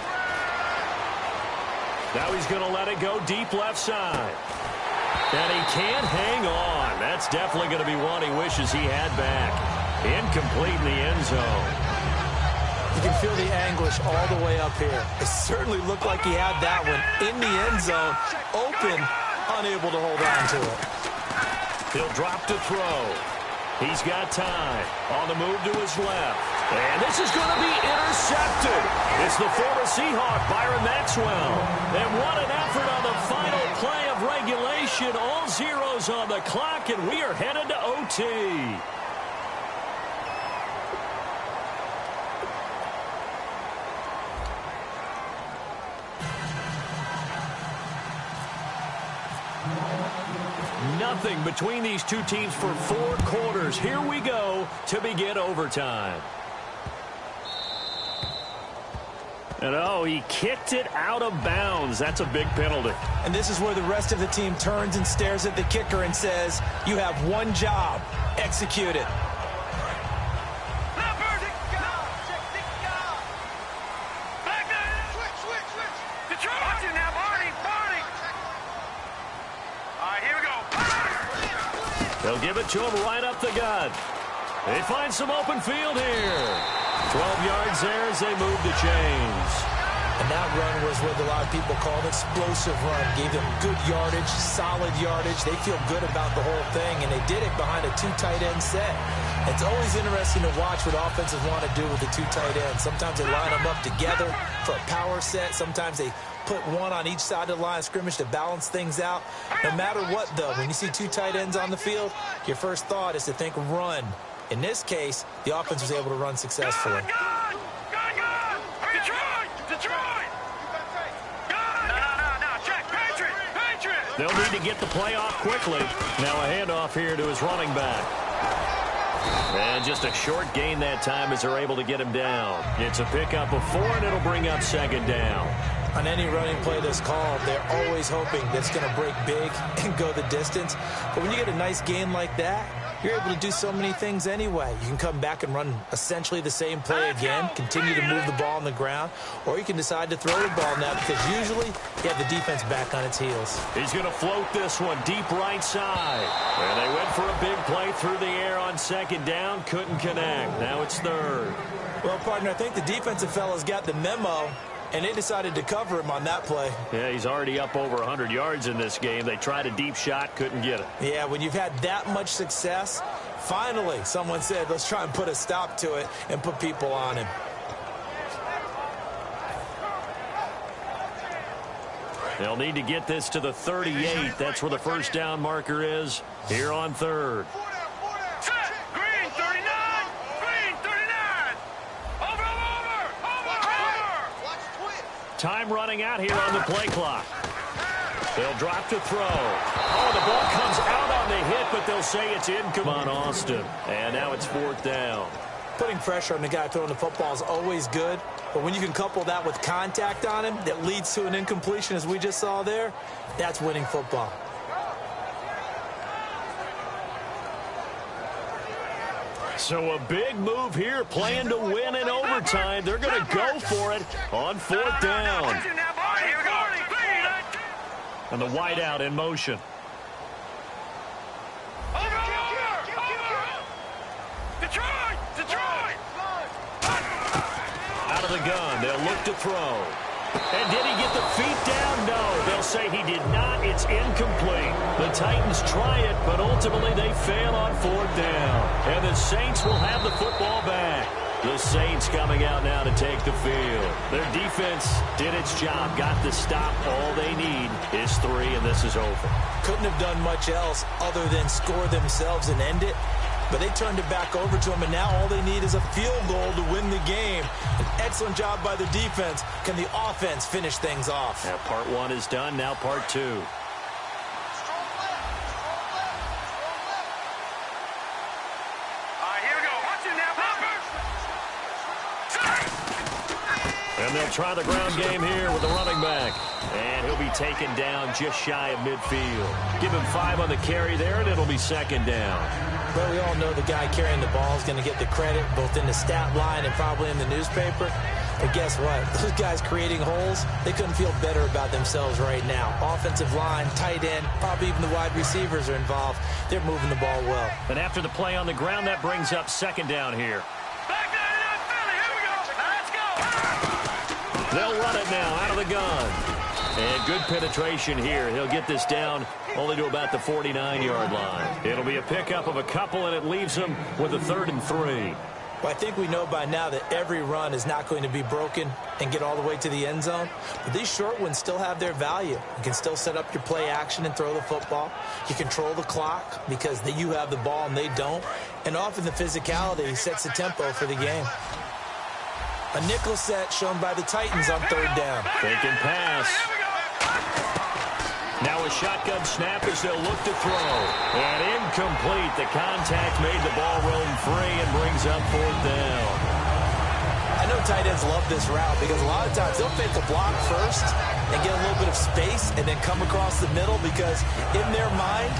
Now he's going to let it go deep left side. And he can't hang on. That's definitely going to be one he wishes he had back. Incomplete in the end zone. You can feel the anguish all the way up here. It certainly looked like he had that one in the end zone, open, unable to hold on to it. He'll drop to throw. He's got time. On the move to his left. And this is going to be intercepted. It's the former Seahawk, Byron Maxwell. And what an effort on the final play of regulation. All zeros on the clock, and we are headed to OT. Nothing between these two teams for 4 quarters. Here we go to begin overtime. And oh, he kicked it out of bounds. That's a big penalty. And this is where the rest of the team turns and stares at the kicker and says, you have one job. Execute it. They'll give it to him right up the gut. They find some open field here. 12 yards there as they move the chains. And that run was what a lot of people call an explosive run. Gave them good yardage, solid yardage. They feel good about the whole thing, and they did it behind a 2 tight end set. It's always interesting to watch what offenses want to do with the two tight ends. Sometimes they line them up together for a power set. Sometimes they put one on each side of the line of scrimmage to balance things out. No matter what, though, when you see two tight ends on the field, your first thought is to think run. In this case, the offense was able to run successfully. They'll need to get the play off quickly. Now a handoff here to his running back. And just a short gain that time as they're able to get him down. It's a pickup of 4, and it'll bring up second down. On any running play that's called, they're always hoping that it's going to break big and go the distance. But when you get a nice gain like that, you're able to do so many things anyway. You can come back and run essentially the same play again, continue to move the ball on the ground, or you can decide to throw the ball now because usually you have the defense back on its heels. He's going to float this one deep right side. And they went for a big play through the air on second down, couldn't connect. Now it's third. Well, partner, I think the defensive fellas got the memo, and they decided to cover him on that play. Yeah, he's already up over 100 yards in this game. They tried a deep shot, couldn't get it. Yeah, when you've had that much success, finally someone said, let's try and put a stop to it and put people on him. They'll need to get this to the 38. That's where the first down marker is here on third. Time running out here on the play clock. They'll drop to throw. Oh, the ball comes out on the hit, but they'll say it's in. Come on, Austin. And now it's fourth down. Putting pressure on the guy throwing the football is always good, but when you can couple that with contact on him that leads to an incompletion, as we just saw there, that's winning football. So a big move here, playing to win in overtime. They're going to go for it on fourth down. And the wideout in motion. Out of the gun, they'll look to throw. And did he get the feet down? No, they'll say he did not. It's incomplete. The Titans try it, but ultimately they fail on fourth down. And the Saints will have the football back. The Saints coming out now to take the field. Their defense did its job, got the stop. All they need is 3, and this is over. Couldn't have done much else other than score themselves and end it. But they turned it back over to them, and now all they need is a field goal to win the game. An excellent job by the defense. Can the offense finish things off? Now part 1 is done, now part 2. And they'll try the ground game here with the running back. And he'll be taken down just shy of midfield. Give him 5 on the carry there, and it'll be second down. Well, we all know the guy carrying the ball is going to get the credit, both in the stat line and probably in the newspaper. But guess what? Those guys creating holes, they couldn't feel better about themselves right now. Offensive line, tight end, probably even the wide receivers are involved. They're moving the ball well. And after the play on the ground, that brings up second down here. They'll run it now out of the gun. And good penetration here. He'll get this down only to about the 49-yard line. It'll be a pickup of a couple, and it leaves him with a 3rd and 3. Well, I think we know by now that every run is not going to be broken and get all the way to the end zone. But these short ones still have their value. You can still set up your play action and throw the football. You control the clock because you have the ball and they don't. And often the physicality sets the tempo for the game. A nickel set shown by the Titans on 3rd down. Taking pass. Now a shotgun snap as they'll look to throw. And incomplete. The contact made the ball roam free and brings up 4th down. I know tight ends love this route because a lot of times they'll fake a block first and get a little bit of space and then come across the middle because in their mind,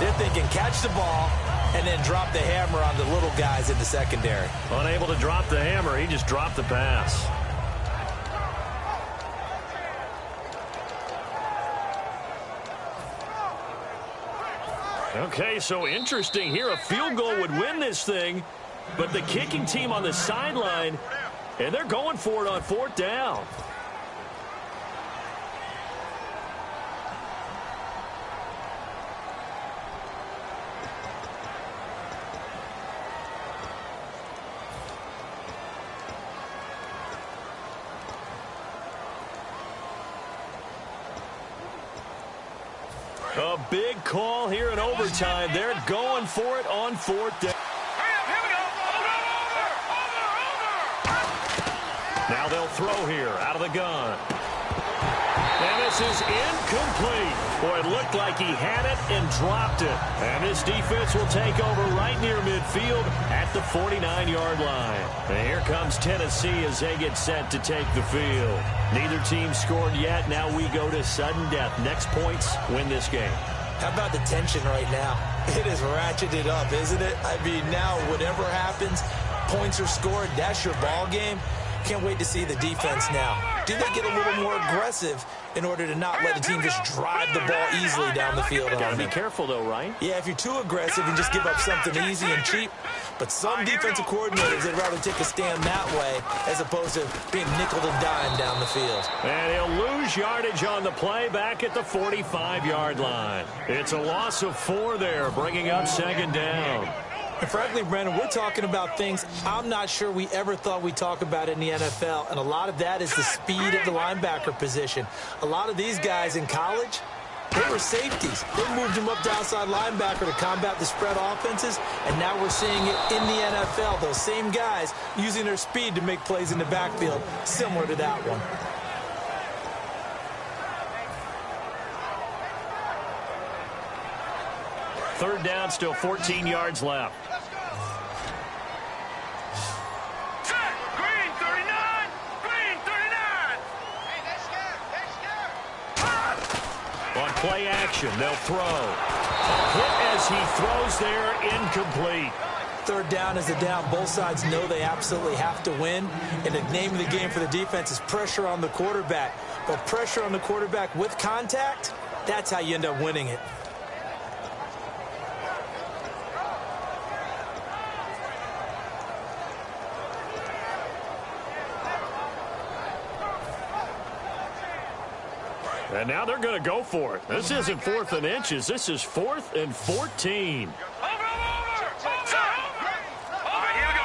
they're thinking catch the ball and then drop the hammer on the little guys in the secondary. Unable to drop the hammer, he just dropped the pass. Okay, so interesting here. A field goal would win this thing, but the kicking team on the sideline, and they're going for it on 4th down. A big call here in overtime. They're going for it on fourth down. Here we go. Over. Now they'll throw here out of the gun. And this is incomplete. Boy, it looked like he had it and dropped it. And this defense will take over right near midfield at the 49-yard line. And here comes Tennessee as they get set to take the field. Neither team scored yet. Now we go to sudden death. Next points win this game. How about the tension right now? It is ratcheted up, isn't it? I mean, now whatever happens, points are scored. That's your ball game. Can't wait to see the defense now. Do they get a little more aggressive in order to not let the team just drive the ball easily down the field? Got to be careful, though, right? Yeah, if you're too aggressive and just give up something easy and cheap. But some defensive coordinators, they'd rather take a stand that way as opposed to being nickel and dime down the field. And he'll lose yardage on the play back at the 45-yard line. It's a loss of 4 there, bringing up second down. And frankly, Brandon, we're talking about things I'm not sure we ever thought we'd talk about in the NFL. And a lot of that is the speed of the linebacker position. A lot of these guys in college, they were safeties. They moved them up to outside linebacker to combat the spread offenses. And now we're seeing it in the NFL. Those same guys using their speed to make plays in the backfield, similar to that one. Third down, still 14 yards left. Green 39. Green 39. On play action, they'll throw. A hit as he throws there, incomplete. Third down is the down. Both sides know they absolutely have to win. And the name of the game for the defense is pressure on the quarterback. But pressure on the quarterback with contact, that's how you end up winning it. And now they're going to go for it. This isn't 4th and inches. This is 4th and 14. Over. All right, here we go.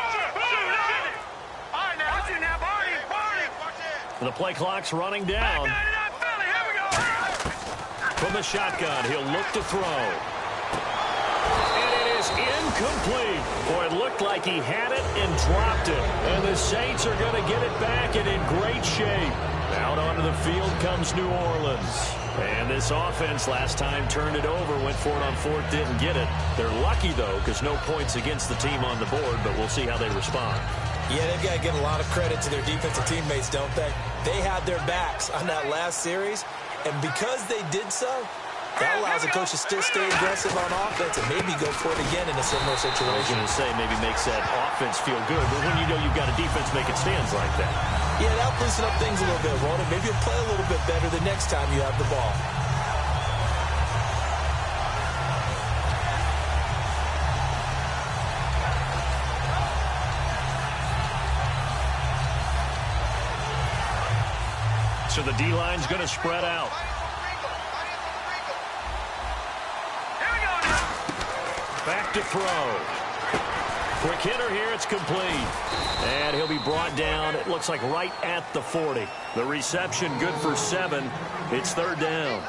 All right, now, listen now, Barney. The play clock's running down. Here we go. From the shotgun, he'll look to throw. And it is incomplete. Boy, it looked like he had it and dropped it. And the Saints are going to get it back and in great shape. Out onto the field comes New Orleans. And this offense last time turned it over, went for it on 4th, didn't get it. They're lucky, though, because no points against the team on the board, but we'll see how they respond. Yeah, they've got to give a lot of credit to their defensive teammates, don't they? They had their backs on that last series, and because they did so, that allows the coach to still stay aggressive on offense and maybe go for it again in a similar situation. I was going to say maybe makes that offense feel good, but when you know you've got a defense making stands like that. Yeah, that'll loosen up things a little bit, won't it? Maybe you'll play a little bit better the next time you have the ball. So the D-line's going to spread out. Back to throw. Quick hitter here, it's complete. And he'll be brought down, it looks like right at the 40. The reception good for 7. It's third down.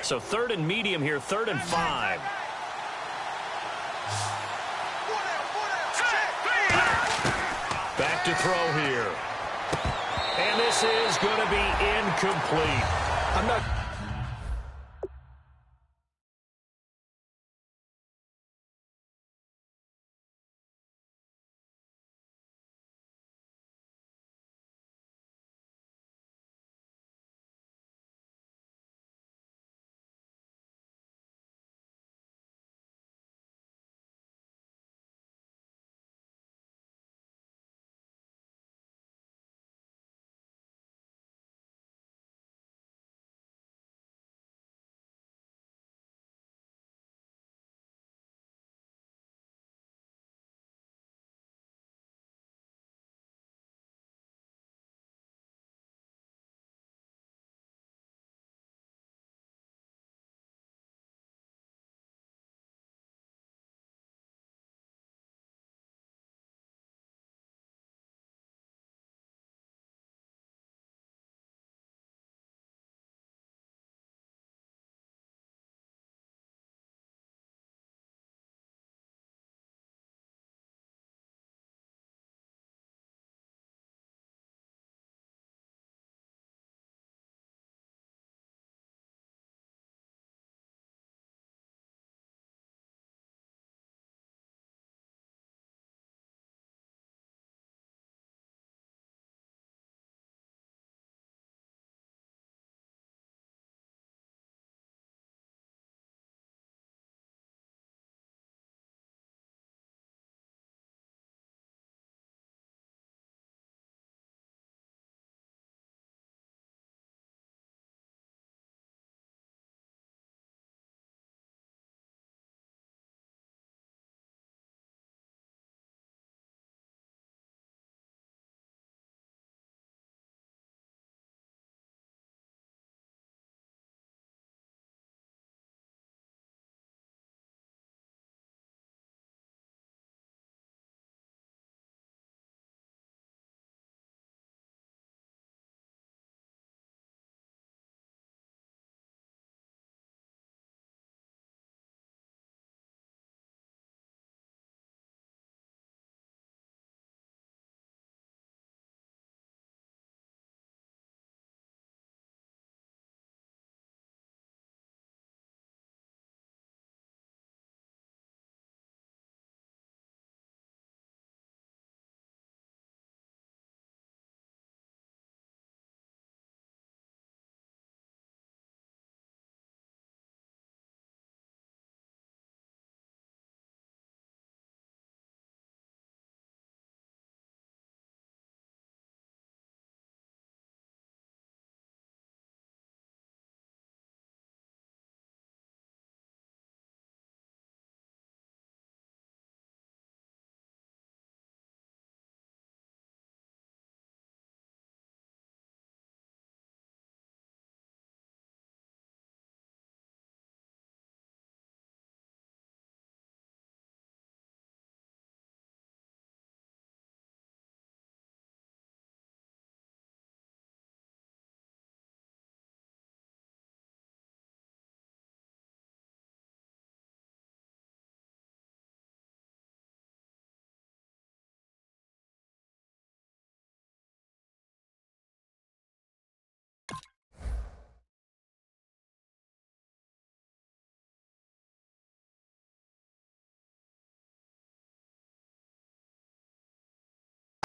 So third and medium here, 3rd and 5. throw here. And this is going to be incomplete. I'm not...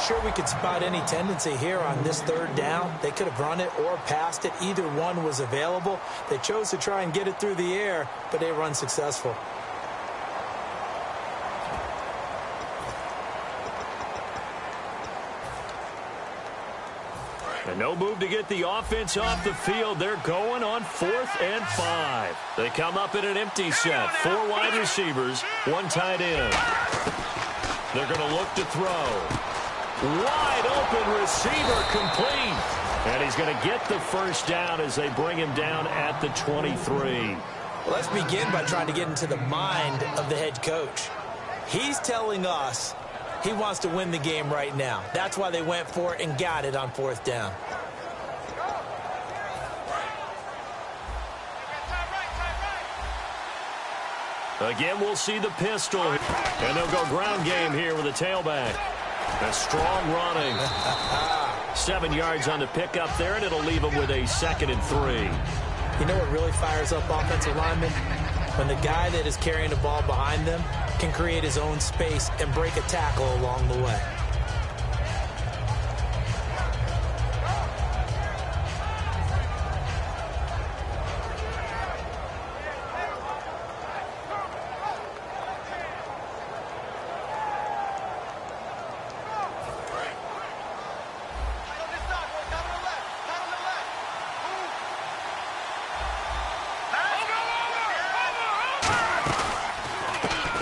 Sure, we could spot any tendency here on this third down. They could have run it or passed it. Either one was available. They chose to try and get it through the air, but they were unsuccessful. And no move to get the offense off the field. They're going on 4th and 5. They come up in an empty set. 4 wide receivers, 1 tight end. They're going to look to throw. Wide open receiver complete. And he's going to get the first down as they bring him down at the 23. Well, let's begin by trying to get into the mind of the head coach. He's telling us he wants to win the game right now. That's why they went for it and got it on 4th down. Again, we'll see the pistol. And they'll go ground game here with a tailback. A strong running. 7 yards on the pickup there, and it'll leave him with a 2nd and 3. You know what really fires up offensive linemen? When the guy that is carrying the ball behind them can create his own space and break a tackle along the way.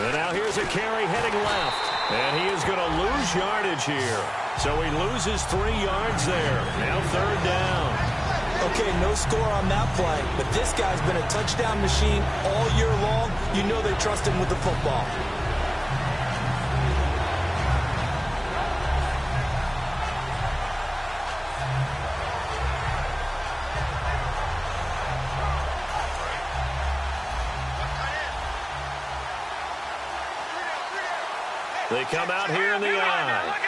And now here's a carry heading left. And he is going to lose yardage here. So he loses 3 yards there. Now 3rd down. Okay, no score on that play, but this guy's been a touchdown machine all year long. You know they trust him with the football. They come out here in the eye.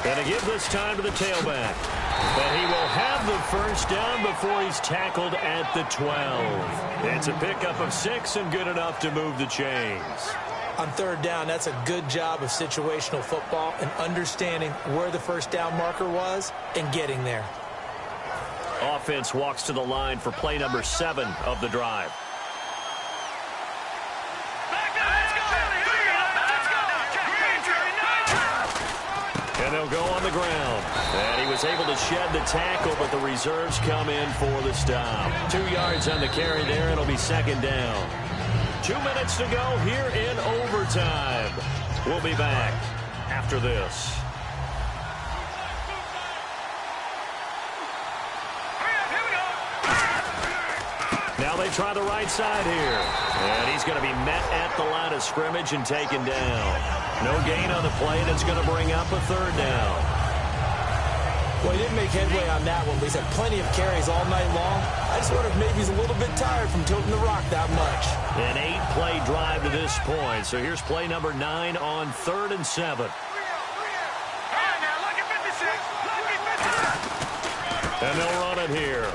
And a give this time to the tailback. And he will have the 1st down before he's tackled at the 12. It's a pickup of 6 and good enough to move the chains. On 3rd down, that's a good job of situational football and understanding where the 1st down marker was and getting there. Offense walks to the line for play number 7 of the drive. And they'll go on the ground. And he was able to shed the tackle, but the reserves come in for the stop. 2 yards on the carry there. It'll be 2nd down. 2 minutes to go here in overtime. We'll be back after this. Now they try the right side here. And he's going to be met at the line of scrimmage and taken down. No gain on the play, and it's going to bring up a 3rd down. Well, he didn't make headway on that one, but he's had plenty of carries all night long. I just wonder if maybe he's a little bit tired from toting the rock that much. An 8-play drive to this point. So here's play number 9 on 3rd and 7. And they'll run it here.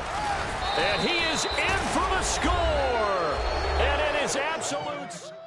And he is in for the score. And it is absolute...